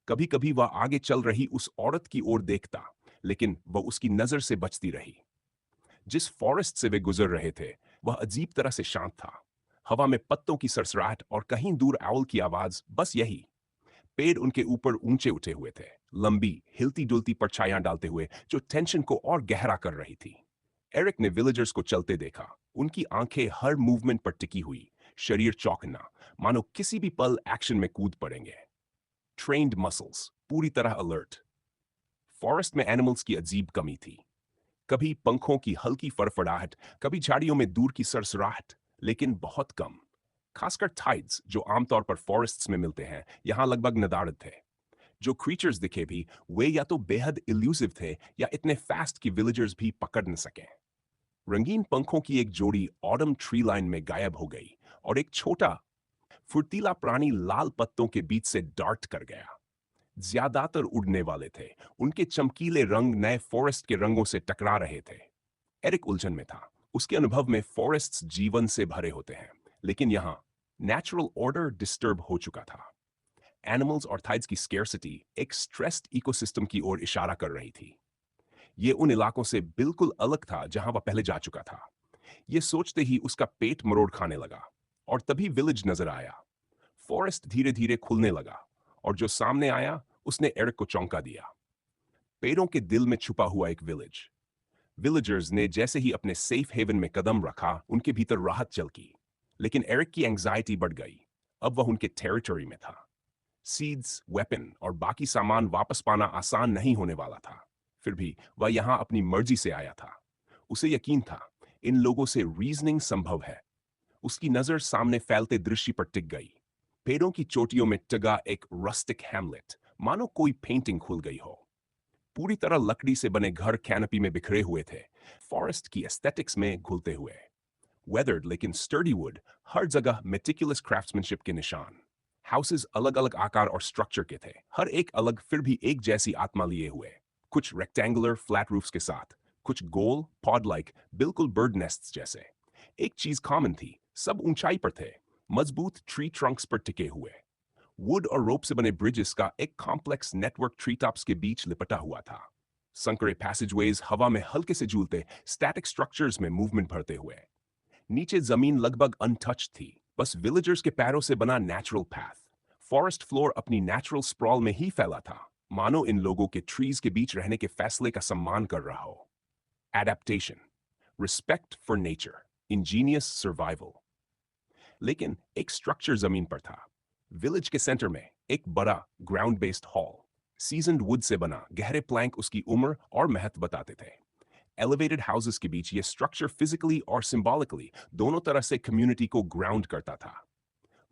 कभी कभी वह आगे चल रही उस औरत की ओर देखता, लेकिन वह उसकी नजर से बचती रही। जिस फॉरेस्ट से वे गुजर रहे थे, वह अजीब तरह से शांत था। हवा में पत्तों की सरसराहट और कहीं दूर आउल की आवाज, बस यही। पेड़ उनके ऊपर ऊंचे उठे हुए थे, लंबी हिलती डुलती परछाइयां डालते हुए जो टेंशन को और गहरा कर रही थी। एरिक ने विलेजर्स को चलते देखा। उनकी आंखें हर मूवमेंट पर टिकी हुई, शरीर चौकना, मानो किसी भी पल एक्शन में कूद पड़ेंगे। ट्रेन्ड मसल्स, पूरी तरह अलर्ट। फॉरेस्ट में एनिमल्स की अजीब कमी थी। कभी पंखों की हल्की फड़फड़ाहट, कभी झाड़ियों में दूर की सरसराहट, लेकिन बहुत कम। खासकर टाइड्स जो आमतौर पर फॉरेस्ट्स में मिलते हैं, यहां लगभग नदारद थे। जो क्रीचर्स दिखे भी, वे या तो बेहद इल्यूसिव थे या इतने फास्ट कि विलेजर्स भी पकड़ न सके। रंगीन पंखों की एक जोड़ी ऑटम ट्री लाइन में गायब हो गई और एक छोटा फुर्तीला प्राणी लाल पत्तों के बीच से डार्ट कर गया। ज्यादातर उड़ने वाले थे। उनके चमकीले रंग नए फॉरेस्ट के रंगों से टकरा रहे थे। एरिक उलझन में था। उसके अनुभव में फॉरेस्ट्स जीवन से भरे होते हैं, लेकिन यहां नेचुरल ऑर्डर डिस्टर्ब हो चुका था। एनिमल्स और थाइड्स की स्केर्सिटी एक स्ट्रेस्ड इकोसिस्टम की ओर इशारा कर रही थी। ये उन इलाकों से बिल्कुल अलग था जहां वह पहले जा चुका था। ये सोचते ही उसका पेट मरोड़ खाने लगा। और तभी विलेज नजर आया। फॉरेस्ट धीरे धीरे खुलने लगा और जो सामने आया उसने एरिक को चौंका दिया। पेड़ों के दिल में छुपा हुआ एक विलेज। विलेजर्स ने जैसे ही अपने सेफ हेवन में कदम रखा, उनके भीतर राहत झलकी। लेकिन एरिक की एंजाइटी बढ़ गई। अब वह उनके टेरिटरी में था। सीड्स, वेपन और बाकी सामान वापस पाना आसान नहीं होने वाला था। फिर भी वह यहां अपनी मर्जी से आया था। उसे यकीन था इन लोगों से रीजनिंग संभव है। उसकी नजर सामने फैलते दृश्य पर टिक गई। पेड़ों की चोटियों में टगा एक रस्टिक हैमलेट, मानो कोई पेंटिंग खुल गई हो। पूरी तरह लकड़ी से बने घर कैनपी में बिखरे हुए थे, फॉरेस्ट की एस्थेटिक्स में घुलते हुए। वेदर्ड लेकिन स्टर्डी वुड, हर जगह मेटिकुलस क्राफ्ट्समैनशिप के निशान। हाउसेस अलग अलग आकार और स्ट्रक्चर के थे, हर एक अलग फिर भी एक जैसी आत्मा लिए हुए। कुछ रेक्टेंगुलर फ्लैट रूफ्स के साथ, कुछ गोल पॉड लाइक, बिल्कुल बर्ड नेस्ट्स जैसे। एक चीज कॉमन थी, सब ऊंचाई पर थे, मजबूत ट्री ट्रंक्स पर टिके हुए। वुड और रोप से बने ब्रिजेस का एक कॉम्प्लेक्स नेटवर्क ट्री टॉप्स के बीच लिपटा हुआ था। संकरे पैसेजवेज हवा में हल्के से झूलते, स्टैटिक स्ट्रक्चर्स में मूवमेंट भरते हुए। नीचे जमीन लगभग अनटच्ड थी, बस विलेजर्स के पैरों से बना नेचुरल पैथ। फॉरेस्ट फ्लोर अपनी नेचुरल स्प्रॉल में ही फैला था, मानो इन लोगों के ट्रीज के बीच रहने के फैसले का सम्मान कर रहा हो। Adaptation, respect for nature, Angénieux survival. लेकिन एक स्ट्रक्चर जमीन पर था। विलेज के सेंटर में एक बड़ा ground based hall, seasoned would say बना। गहरे प्लैंक उसकी उम्र और महत्व बताते थे। एलिवेटेड हाउसेस के बीच ये स्ट्रक्चर फिजिकली और सिंबॉलिकली दोनों तरह से कम्युनिटी को ग्राउंड करता था।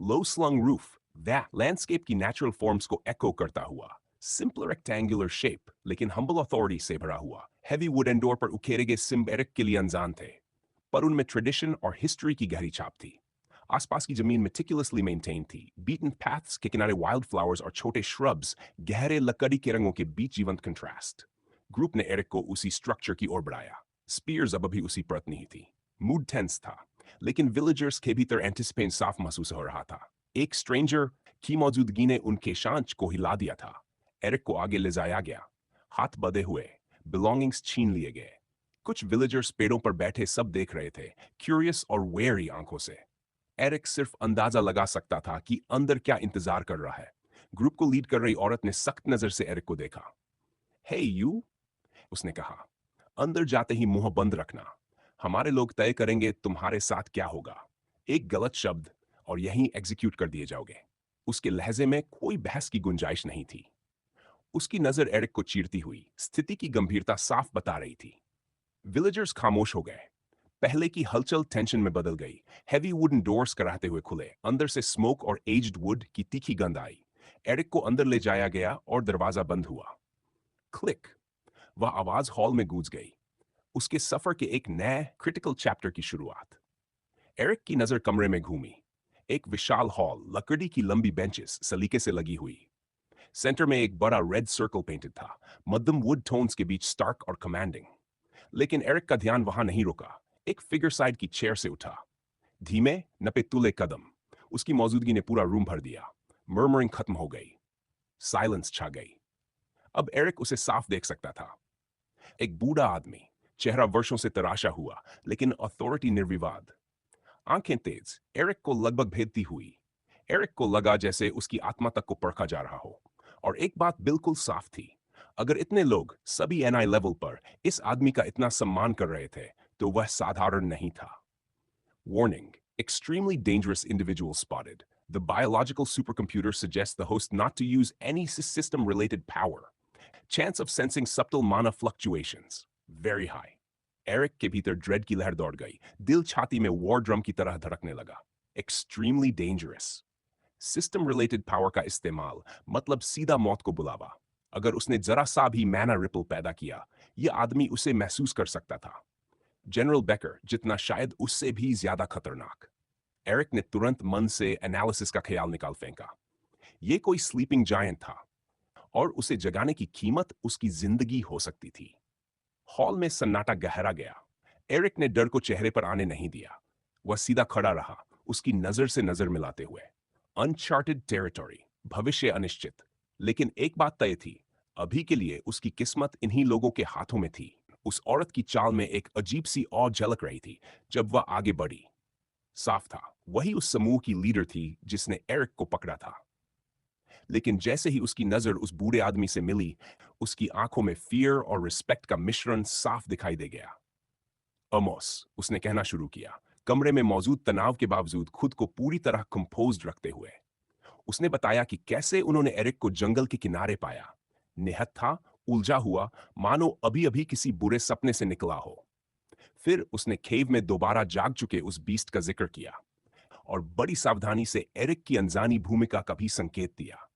लो स्लंग रूफ, वह लैंडस्केप की नेचुरल फॉर्म्स को एको करता हुआ। सिंपल रेक्टेंगुलर शेप लेकिन हम्बल अथॉरिटी से भरा हुआ। हैवी वुडन डोर पर उकेरे गए सिम्ब एरिक के लिए अनजान थे, पर उनमें ट्रेडिशन और हिस्ट्री की गहरी छाप थी। आसपास की जमीन मेटिकुलसली मेंटेन थी। बीटन पैथ्स के किनारे वाइल्ड फ्लावर्स और छोटे श्रब्स, गहरे लकड़ी के रंगों के बीच जीवंत कंट्रास्ट। ग्रुप ने एरिक को उसी स्ट्रक्चर की ओर बढ़ाया। स्पीयर्स अब अभी उसी परत नहीं थी। मूड टेंस था, लेकिन विलेजर्स के भीतर एंटिसिपेट साफ महसूस हो रहा था। एक स्ट्रेंजर की मौजूदगी ने उनके शांत को हिला दिया था। एरिक को आगे ले जाया गया, हाथ बंधे हुए, बिलोंगिंग्स छीन लिए गए। कुछ विलेजर्स पेड़ों पर बैठे सब देख रहे थे, क्यूरियस और वेरी आंखों से। एरिक सिर्फ अंदाजा लगा सकता था कि अंदर क्या इंतजार कर रहा है। ग्रुप को लीड कर रही औरत ने सख्त नजर से एरिक को देखा। हे यू, उसने कहा, अंदर जाते ही मुंह बंद रखना। हमारे लोग तय करेंगे तुम्हारे साथ क्या होगा। एक गलत शब्द और यहीं एग्जीक्यूट कर दिए जाओगे। उसके लहजे में कोई बहस की गुंजाइश नहीं थी। उसकी नजर एरिक को चीरती हुई, स्थिति की गंभीरता साफ बता रही थी। विलेजर्स खामोश हो गए। पहले की हलचल टेंशन में बदल गई। हैवी वुडन डोर्स कराते हुए खुले, अंदर से स्मोक और एज्ड वुड की तीखी गंध आई। एरिक को अंदर ले जाया गया और दरवाजा बंद हुआ। क्लिक, वह आवाज हॉल में गूंज गई। उसके सफर के एक नए क्रिटिकल चैप्टर की शुरुआत। एरिक की नजर कमरे में घूमी। एक विशाल हॉल, लकड़ी की लंबी बेंचेस सलीके से लगी हुई। सेंटर में एक बड़ा रेड सर्कल पेंटेड था, मध्यम वुड टोन्स के बीच स्टार्क और कमांडिंग। लेकिन एरिक का ध्यान वहां नहीं रुका। एक फिगर साइड की चेयर से उठा। धीमे नपेतुले कदम। उसकी मौजूदगी ने पूरा रूम भर दिया। मर्मरिंग खत्म हो गई। साइलेंस छा गई। अब एरिक उसे साफ देख सकता था। एक बूढ़ा आदमी, चेहरा वर्षों से तराशा हुआ, लेकिन अथॉरिटी निर्विवाद। आंखें तेज, एरिक को लगभग भेदती हुई। एरिक को लगा जैसे उसकी आत्मा तक को परखा जा रहा हो। और एक बात बिल्कुल साफ थी, अगर इतने लोग सभी एनआई लेवल पर इस आदमी का इतना सम्मान कर रहे थे, तो वह साधारण नहीं था। Warning: extremely dangerous individual spotted. The biological supercomputer suggests the host not to use any system-related power. Chance of sensing subtle mana fluctuations. Very high. Eric के भीतर ड्रेड की लहर दौड़ गई, दिल छाती में वॉर ड्रम की तरह धड़कने लगा। Extremely dangerous. System related power का इस्तेमाल मतलब सीधा मौत को बुलावा। अगर उसने जरा सा भी मैना रिपल पैदा किया, यह आदमी उसे महसूस कर सकता था। जनरल बेकर जितना शायद उससे भी ज्यादा खतरनाक। एरिक ने तुरंत मन से एनालिसिस का ख्याल निकाल फेंका। यह कोई स्लीपिंग जायंट था और उसे जगाने की कीमत उसकी जिंदगी हो सकती थी। हॉल में सन्नाटा गहरा गया। एरिक ने डर को चेहरे पर आने नहीं दिया। वह सीधा खड़ा रहा, उसकी नजर से नजर मिलाते हुए। अनचार्टेड टेरिटरी, भविष्य अनिश्चित, लेकिन एक बात तय थी, अभी के लिए उसकी किस्मत इन्हीं लोगों के हाथों में थी। उस औरत की चाल में एक अजीब सी और झलक रही थी जब वह आगे बढ़ी। साफ था, वही उस समूह की लीडर थी जिसने एरिक को पकड़ा था। लेकिन जैसे ही उसकी नजर उस बूढ़े आदमी से मिली, उसकी आंखों में फियर और रिस्पेक्ट का मिश्रण साफ दिखाई दे गया। अमोस, उसने कहना शुरू किया, कमरे में मौजूद तनाव के बावजूद खुद को पूरी तरह कंपोज्ड रखते हुए। उसने बताया कि कैसे उन्होंने एरिक को जंगल के किनारे पाया। निहत्था था, उलझा हुआ, मानो अभी अभी किसी बुरे सपने से निकला हो। फिर उसने केव में दोबारा जाग चुके उस बीस्ट का जिक्र किया और बड़ी सावधानी से एरिक की अनजानी भूमिका का भी संकेत दिया।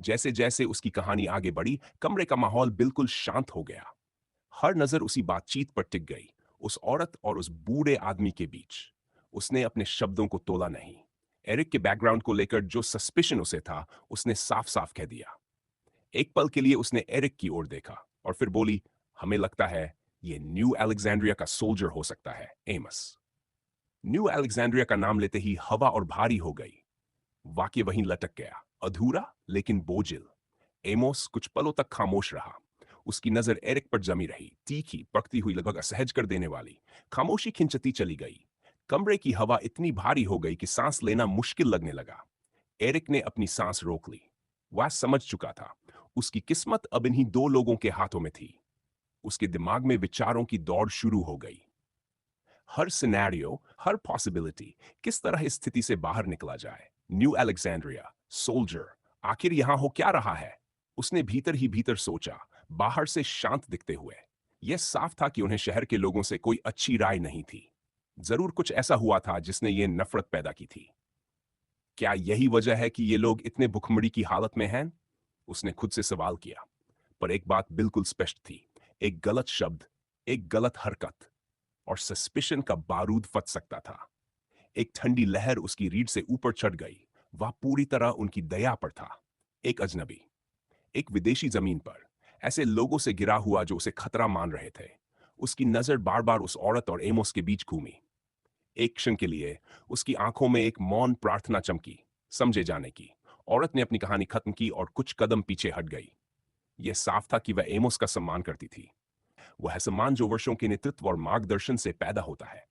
जैसे जैसे उसकी कहानी आगे बढ़ी, कमरे का माहौल बिल्कुल शांत हो गया। हर नजर उसी बातचीत पर टिक गई, उस औरत और उस बूढ़े आदमी के बीच। उसने अपने शब्दों को तोला नहीं। एरिक के बैकग्राउंड को लेकर जो सस्पिशन उसे था, उसने साफ साफ कह दिया। एक पल के लिए उसने एरिक की ओर देखा और फिर बोली, हमें लगता है ये न्यू अलेक्जेंड्रिया का सोल्जर हो सकता है, एमस। न्यू अलेक्जेंड्रिया का नाम लेते ही हवा और भारी हो गई। वाक्य वहीं लटक गया, अधूरा लेकिन बोझिल। एमोस कुछ पलों तक खामोश रहा। उसकी नजर एरिक पर जमी रही, तीखी, पकती हुई, लगभग असहज कर देने वाली। खामोशी खिंचती चली गई। कमरे की हवा इतनी भारी हो गई कि सांस लेना मुश्किल लगने लगा। एरिक ने अपनी सांस रोक ली। वह समझ चुका था, उसकी किस्मत अब इन्हीं दो लोगों के हाथों में थी। उसके दिमाग में विचारों की दौड़ शुरू हो गई। हर सिनेरियो, हर पॉसिबिलिटी, किस तरह इस स्थिति से बाहर निकला जाए। न्यू अलेक्जेंड्रिया, सोल्जर, आखिर यहां हो क्या रहा है? उसने भीतर ही भीतर सोचा, बाहर से शांत दिखते हुए। यह साफ था कि उन्हें शहर के लोगों से कोई अच्छी राय नहीं थी। जरूर कुछ ऐसा हुआ था जिसने ये नफरत पैदा की थी। क्या यही वजह है कि ये लोग इतने भुखमरी की हालत में हैं? उसने खुद से सवाल किया। पर एक बात बिल्कुल स्पष्ट थी, एक गलत शब्द, एक गलत हरकत और सस्पिशन का बारूद फट सकता था। एक ठंडी लहर उसकी रीढ़ से ऊपर चढ़ गई। वह पूरी तरह उनकी दया पर था। एक अजनबी, एक विदेशी जमीन पर, ऐसे लोगों से घिरा हुआ जो उसे खतरा मान रहे थे। उसकी नजर बार बार उस औरत और एमोस के बीच घूमी। एक क्षण के लिए उसकी आंखों में एक मौन प्रार्थना चमकी, समझे जाने की। औरत ने अपनी कहानी खत्म की और कुछ कदम पीछे हट गई। यह साफ था कि वह एमोस का सम्मान करती थी। वह सम्मान जो वर्षों के नेतृत्व और मार्गदर्शन से पैदा होता है।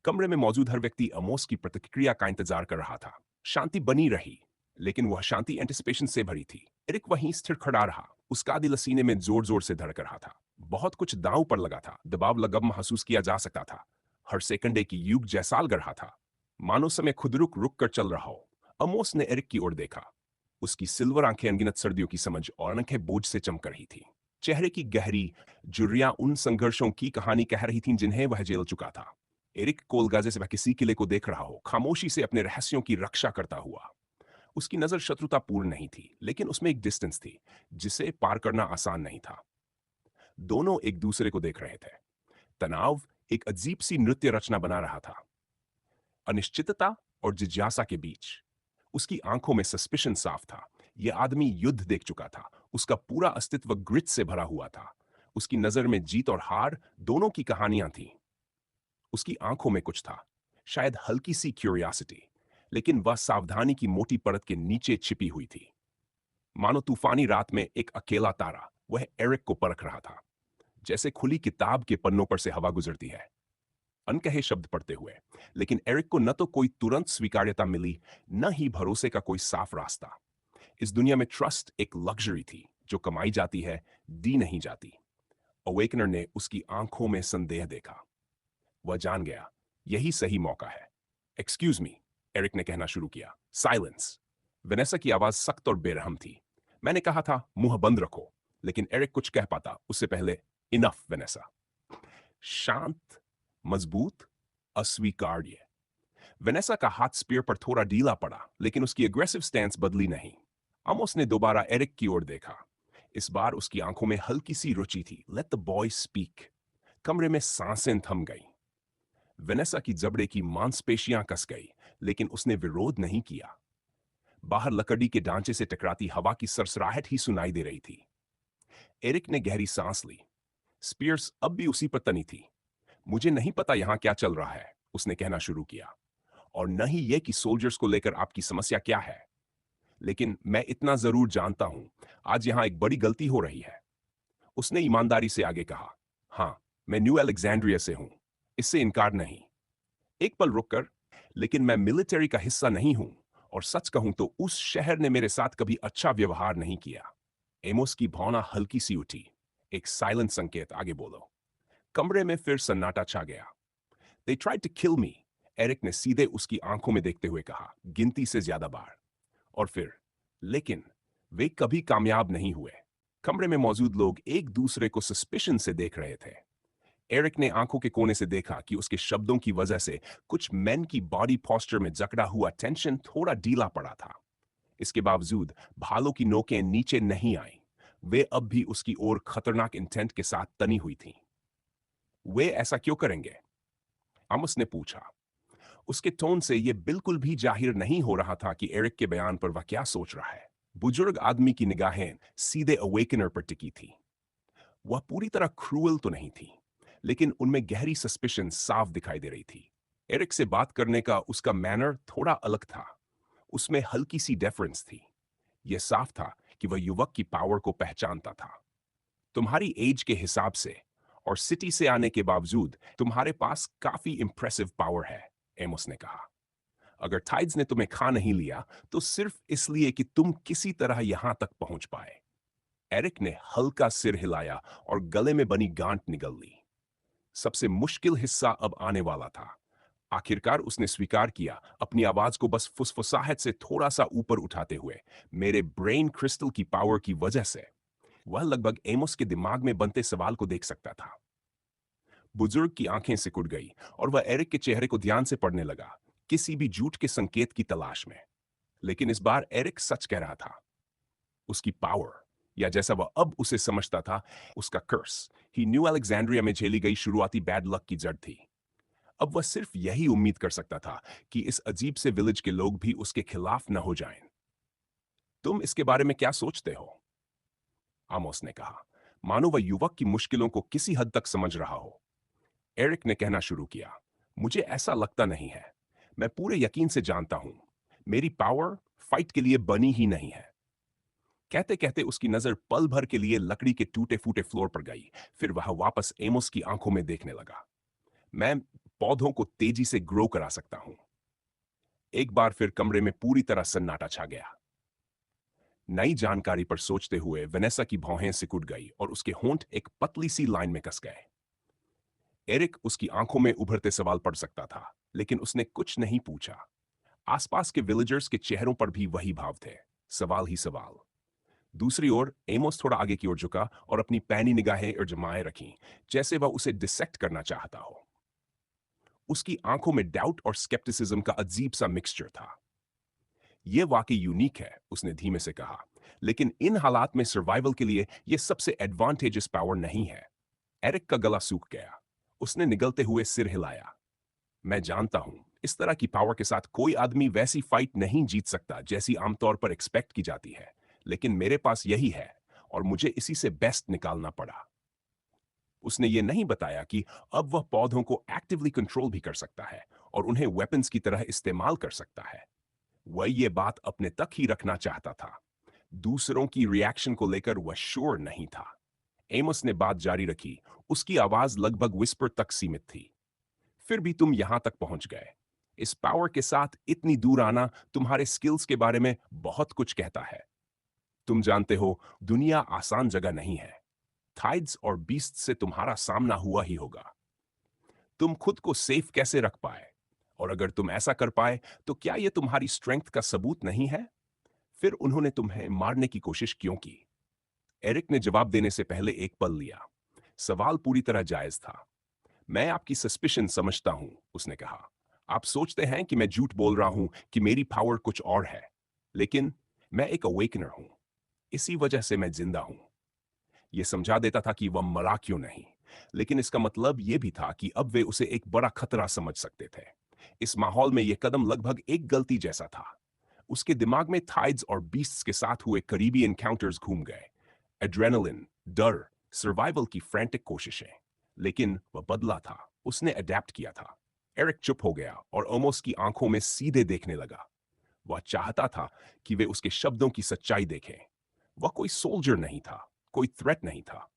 कमरे में मौजूद हर व्यक्ति अमोस की प्रतिक्रिया का इंतजार कर रहा था। शांति बनी रही, लेकिन वह शांति एंटिसिपेशन से भरी थी। एरिक वहीं स्थिर खड़ा रहा, उसका दिल सीने में जोर जोर से धड़क रहा था। बहुत कुछ दांव पर लगा था, दबाव लगभग महसूस किया जा सकता था। हर सेकंड एक युग जैसा लग रहा था, मानो समय खुद रुक रुक कर चल रहा हो। अमोस ने एरिक की ओर देखा। उसकी सिल्वर आंखें अनगिनत सर्दियों की समझ और आंखें बोझ से चमक रही थी। चेहरे की गहरी झुर्रियां उन संघर्षों की कहानी कह रही थीं जिन्हें वह झेल चुका था। एरिक कोलगाजे से वह किसी किले को देख रहा हो, खामोशी से अपने रहस्यों की रक्षा करता हुआ। उसकी नजर शत्रुतापूर्ण नहीं थी, लेकिन उसमें एक डिस्टेंस थी जिसे पार करना आसान नहीं था। दोनों एक दूसरे को देख रहे थे। तनाव एक अजीब सी नृत्य रचना बना रहा था, अनिश्चितता और जिज्ञासा के बीच। उसकी आंखों में सस्पिशन साफ था। यह आदमी युद्ध देख चुका था, उसका पूरा अस्तित्व ग्रिट से भरा हुआ था। उसकी नजर में जीत और हार दोनों की कहानियां थीं। उसकी आंखों में कुछ था, शायद हल्की सी क्यूरियोसिटी, लेकिन वह सावधानी की मोटी परत के नीचे छिपी हुई थी। मानो तूफानी रात में एक अकेला तारा, वह एरिक को परख रहा था। जैसे खुली किताब के पन्नों पर से हवा गुजरती है, अनकहे शब्द पढ़ते हुए। लेकिन एरिक को न तो कोई तुरंत स्वीकार्यता मिली, न ही भरोसे का कोई साफ रास्ता। इस दुनिया में ट्रस्ट एक लग्जरी थी जो कमाई जाती है, दी नहीं जाती। अवेकनर ने उसकी आंखों में संदेह देखा। वह जान गया, यही सही मौका है। एक्सक्यूज मी, एरिक ने कहना शुरू किया। साइलेंस। वेनेसा की आवाज सख्त और बेरहम थी। मैंने कहा था मुंह बंद रखो, लेकिन एरिक कुछ कह पाता उससे पहले इनफ वेनेसा। शांत, मजबूत, अस्वीकार्य। वेनेसा का हाथ स्पीयर पर थोड़ा ढीला पड़ा, लेकिन उसकी अग्रेसिव स्टैंस बदली नहीं। आमोस ने दोबारा एरिक की ओर देखा। इस बार उसकी आंखों में हल्की सी रुचि थी। Let the boy speak. कमरे में सांसें थम गई। वेनेसा की जबड़े की मांसपेशियां कस गई, लेकिन उसने विरोध नहीं किया। बाहर लकड़ी के ढांचे से टकराती हवा की सरसराहट ही सुनाई दे रही थी। एरिक ने गहरी सांस ली। स्पीयर्स अब भी उसी पर तनी थी। मुझे नहीं पता यहां क्या चल रहा है, उसने कहना शुरू किया, और न ही यह कि सोल्जर्स को लेकर आपकी समस्या क्या है। लेकिन मैं इतना जरूर जानता हूं, आज यहां एक बड़ी गलती हो रही है। उसने ईमानदारी से आगे कहा, हां, मैं न्यू अलेक्जेंड्रिया से हूं, इससे इनकार नहीं। एक पल रुककर, लेकिन मैं मिलिट्री का हिस्सा नहीं हूं, और सच कहूं तो उस शहर ने मेरे साथ कभी अच्छा व्यवहार नहीं किया। एमोस की भावना हल्की सी उठी। एक साइलेंट संकेत, आगे बोलो। कमरे में फिर सन्नाटा छा गया। They tried to kill me, Eric ने सीधे उसकी आंखों में देखते हुए कहा, गिनती से ज्यादा बार। और फिर, लेकिन वे कभी कामयाब नहीं हुए। कमरे में मौजूद लोग एक दूसरे को सस्पिशन से देख रहे थे। एरिक ने आंखों के कोने से देखा कि उसके शब्दों की वजह से कुछ मेन की बॉडी पोस्चर में जकड़ा हुआ टेंशन थोड़ा ढीला पड़ा था। इसके बावजूद भालों की नोकें नीचे नहीं आईं। वे अब भी उसकी ओर खतरनाक इंटेंट के साथ तनी हुई थीं। वे ऐसा क्यों करेंगे? आमोस ने पूछा। उसके टोन से यह बिल्कुल भी जाहिर नहीं हो रहा था कि एरिक के बयान पर वह क्या सोच रहा है। बुजुर्ग आदमी की निगाहें सीधे अवेकनर पर टिकी थी। वह पूरी तरह क्रूअल तो नहीं थी, लेकिन उनमें गहरी सस्पिशन साफ दिखाई दे रही थी। एरिक से बात करने का उसका मैनर थोड़ा अलग था। उसमें हल्की सी डेफरेंस थी। यह साफ था कि वह युवक की पावर को पहचानता था। तुम्हारी एज के हिसाब से और सिटी से आने के बावजूद तुम्हारे पास काफी इंप्रेसिव पावर है, एमोस ने कहा। अगर टाइड्स ने तुम्हें खा नहीं लिया तो सिर्फ इसलिए कि तुम किसी तरह यहां तक पहुंच पाए। एरिक ने हल्का सिर हिलाया और गले में बनी गांठ निगल ली। सबसे मुश्किल हिस्सा अब आने वाला था। आखिरकार उसने स्वीकार किया, अपनी आवाज को बस फुसफुसाहट से थोड़ा सा ऊपर उठाते हुए, मेरे ब्रेन क्रिस्टल की पावर की वजह से। वह लगभग एमोस के दिमाग में बनते सवाल को देख सकता था। बुजुर्ग की आंखें सिकुड़ गई और वह एरिक के चेहरे को ध्यान से पढ़ने लगा, किसी भी झूठ के संकेत की तलाश में। लेकिन इस बार एरिक सच कह रहा था। उसकी पावर, या जैसा वह अब उसे समझता था, उसका कर्स ही न्यू अलेक्जेंड्रिया में झेली गई शुरुआती बैड लक की जड़ थी। अब वह सिर्फ यही उम्मीद कर सकता था कि इस अजीब से विलेज के लोग भी उसके खिलाफ न हो जाएं। तुम इसके बारे में क्या सोचते हो? आमोस ने कहा, मानो वह युवक की मुश्किलों को किसी हद तक समझ रहा हो। एरिक ने कहना शुरू किया, मुझे ऐसा लगता नहीं है। मैं पूरे यकीन से जानता हूं, मेरी पावर फाइट के लिए बनी ही नहीं है। कहते कहते उसकी नजर पल भर के लिए लकड़ी के टूटे फूटे फ्लोर पर गई। फिर वह वापस एमोस की आंखों में देखने लगा। मैं पौधों को तेजी से ग्रो करा सकता हूं। एक बार फिर कमरे में पूरी तरह सन्नाटा छा गया। नई जानकारी पर सोचते हुए वेनेसा की भौहें सिकुड़ गई और उसके होंठ एक पतली सी लाइन में कस गए। एरिक उसकी आंखों में उभरते सवाल पढ़ सकता था, लेकिन उसने कुछ नहीं पूछा। आसपास के विलेजर्स के चेहरों पर भी वही भाव थे, सवाल ही सवाल। दूसरी ओर एमोस थोड़ा आगे की ओर झुका और अपनी पैनी निगाहें जमाए रखीं, जैसे वह उसे डिसेक्ट करना चाहता हो। उसकी आंखों में डाउट और स्केप्टिसिज्म का अजीब सा मिक्सचर था। यह वाकई यूनिक है, उसने धीमे से कहा, लेकिन इन हालात में सर्वाइवल के लिए यह सबसे एडवांटेजस पावर नहीं है। एरिक का गला सूख गया। उसने निगलते हुए सिर हिलाया। मैं जानता हूं, इस तरह की पावर के साथ कोई आदमी वैसी फाइट नहीं जीत सकता जैसी आमतौर पर एक्सपेक्ट की जाती है, लेकिन मेरे पास यही है और मुझे इसी से बेस्ट निकालना पड़ा। उसने ये नहीं बताया कि अब वह पौधों को एक्टिवली कंट्रोल भी कर सकता है और उन्हें वेपन्स की तरह इस्तेमाल कर सकता है। वह ये बात अपने तक ही रखना चाहता था। दूसरों की रिएक्शन को लेकर वह श्योर नहीं था। एमोस ने बात जारी रखी। उसकी आवाज लगभग विस्पर तक सीमित थी। फिर भी तुम यहां तक पहुंच गए। इस पावर के साथ इतनी दूर आना तुम्हारे स्किल्स के बारे में बहुत कुछ कहता है। तुम जानते हो, दुनिया आसान जगह नहीं है। थाइड्स और बीस्ट से तुम्हारा सामना हुआ ही होगा। तुम खुद को सेफ कैसे रख पाए? और अगर तुम ऐसा कर पाए, तो क्या यह तुम्हारी स्ट्रेंथ का सबूत नहीं है? फिर उन्होंने तुम्हें मारने की कोशिश क्यों की? एरिक ने जवाब देने से पहले एक पल लिया। सवाल पूरी तरह जायज था। मैं आपकी सस्पिशन समझता हूं, उसने कहा। आप सोचते हैं कि मैं झूठ बोल रहा हूं, कि मेरी पावर कुछ और है। लेकिन मैं एक अवेकनर हूं। इसी वजह से मैं जिंदा हूं। यह समझा देता था कि वह मरा क्यों नहीं। लेकिन इसका मतलब यह भी था कि अब वे उसे एक बड़ा खतरा समझ सकते थे। इस माहौल में यह कदम लगभग एक गलती जैसा था। उसके दिमाग में थाइड्स और बीस्ट्स के साथ हुए करीबी एनकाउंटर्स घूम गए। एड्रेनलिन, डर, सर्वाइवल की फ्रैंटिक कोशिशें। लेकिन वह बदला था। उसने अडेप्ट किया था। एरिक चुप हो गया और ओमोस की आंखों में सीधे देखने लगा। वह चाहता था कि वे उसके शब्दों की सच्चाई देखें। वह कोई सोल्जर नहीं था, कोई थ्रेट नहीं था।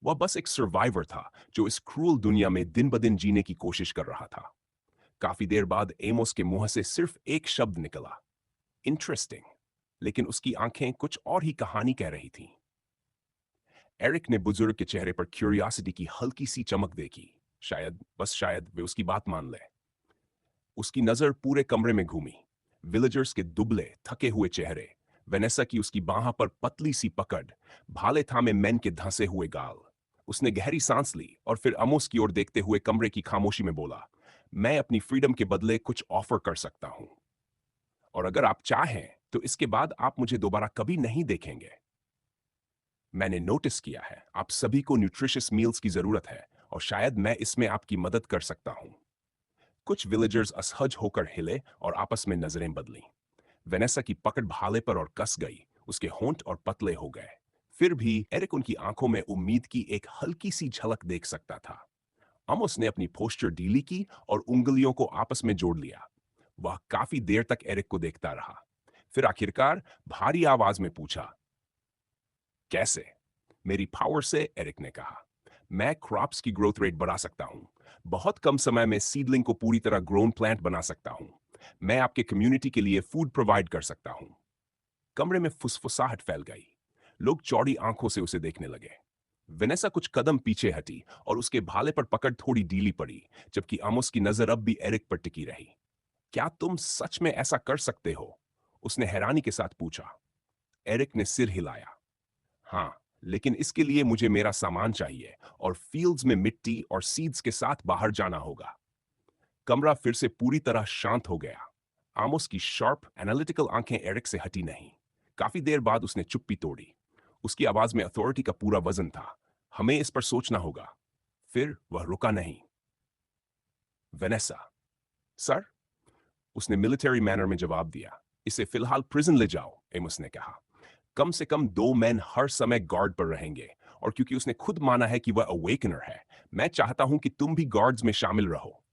वह बस एक सर्वाइवर था जो इस क्रूल दुनिया में दिन ब दिन जीने की कोशिश कर रहा था। काफी देर बाद एमोस के मुंह से सिर्फ एक शब्द निकला, इंटरेस्टिंग। लेकिन उसकी आंखें कुछ और ही कहानी कह रही थीं। एरिक ने बुजुर्ग के चेहरे पर क्यूरियोसिटी की हल्की सी चमक देखी। शायद, बस शायद, वे उसकी बात मान ले। उसकी नजर पूरे कमरे में घूमी। विलेजर्स के दुबले, थके हुए चेहरे, वेनेसा की उसकी बाह पर पतली सी पकड़, भाले थामे मैन के धंसे हुए गाल। उसने गहरी सांस ली और फिर आमोस की ओर देखते हुए कमरे की खामोशी में बोला, मैं अपनी फ्रीडम के बदले कुछ ऑफर कर सकता हूं। और अगर आप चाहें, तो इसके बाद आप मुझे दोबारा कभी नहीं देखेंगे। मैंने नोटिस किया है, आप सभी को न्यूट्रिशियस मील्स की जरूरत है, और शायद मैं इसमें आपकी मदद कर सकता हूं। कुछ विलेजर्स असहज होकर हिले और आपस में नजरें बदलीं। वेनेसा की पकड़ भाले पर और कस गई। उसके होंठ और पतले हो गए। फिर भी एरिक उनकी आंखों में उम्मीद की एक हल्की सी झलक देख सकता था। आमोस ने अपनी पोस्चर ढीली की और उंगलियों को आपस में जोड़ लिया। वह काफी देर तक एरिक को देखता रहा। फिर आखिरकार भारी आवाज में पूछा, कैसे? मेरी पावर से, एरिक ने कहा। मैं क्रॉप्स की ग्रोथ रेट बढ़ा सकता हूं। बहुत कम समय में सीडलिंग को पूरी तरह ग्रोन प्लांट बना सकता हूं। मैं आपके कम्युनिटी के लिए फूड प्रोवाइड कर सकता हूं। कमरे में फुसफुसाहट फैल गई। लोग चौड़ी आंखों से उसे देखने लगे। वेनेसा कुछ कदम पीछे हटी और उसके भाले पर पकड़ थोड़ी ढीली पड़ी, जबकि आमोस की नजर अब भी एरिक पर टिकी रही। क्या तुम सच में ऐसा कर सकते हो? उसने हैरानी के साथ पूछा। एरिक ने सिर हिलाया। हाँ, लेकिन इसके लिए मुझे मेरा सामान चाहिए और फील्ड्स में मिट्टी और सीड्स के साथ बाहर जाना होगा। कमरा फिर से पूरी तरह शांत हो गया। आमोस की शार्प एनालिटिकल आंखें एरिक से हटी नहीं। काफी देर बाद उसने चुप्पी तोड़ी। उसकी आवाज में अथॉरिटी का पूरा वजन था। हमें इस पर सोचना होगा। फिर वह रुका नहीं। वेनेसा, सर, उसने मिलिट्री मैनर में जवाब दिया। इसे फिलहाल प्रिजन ले जाओ, एमोस ने कहा। कम से कम 2 मैन हर समय गार्ड पर रहेंगे, और क्योंकि उसने खुद माना है कि वह अवेकनर है, मैं चाहता हूं कि तुम भी गार्ड्स में शामिल रहो।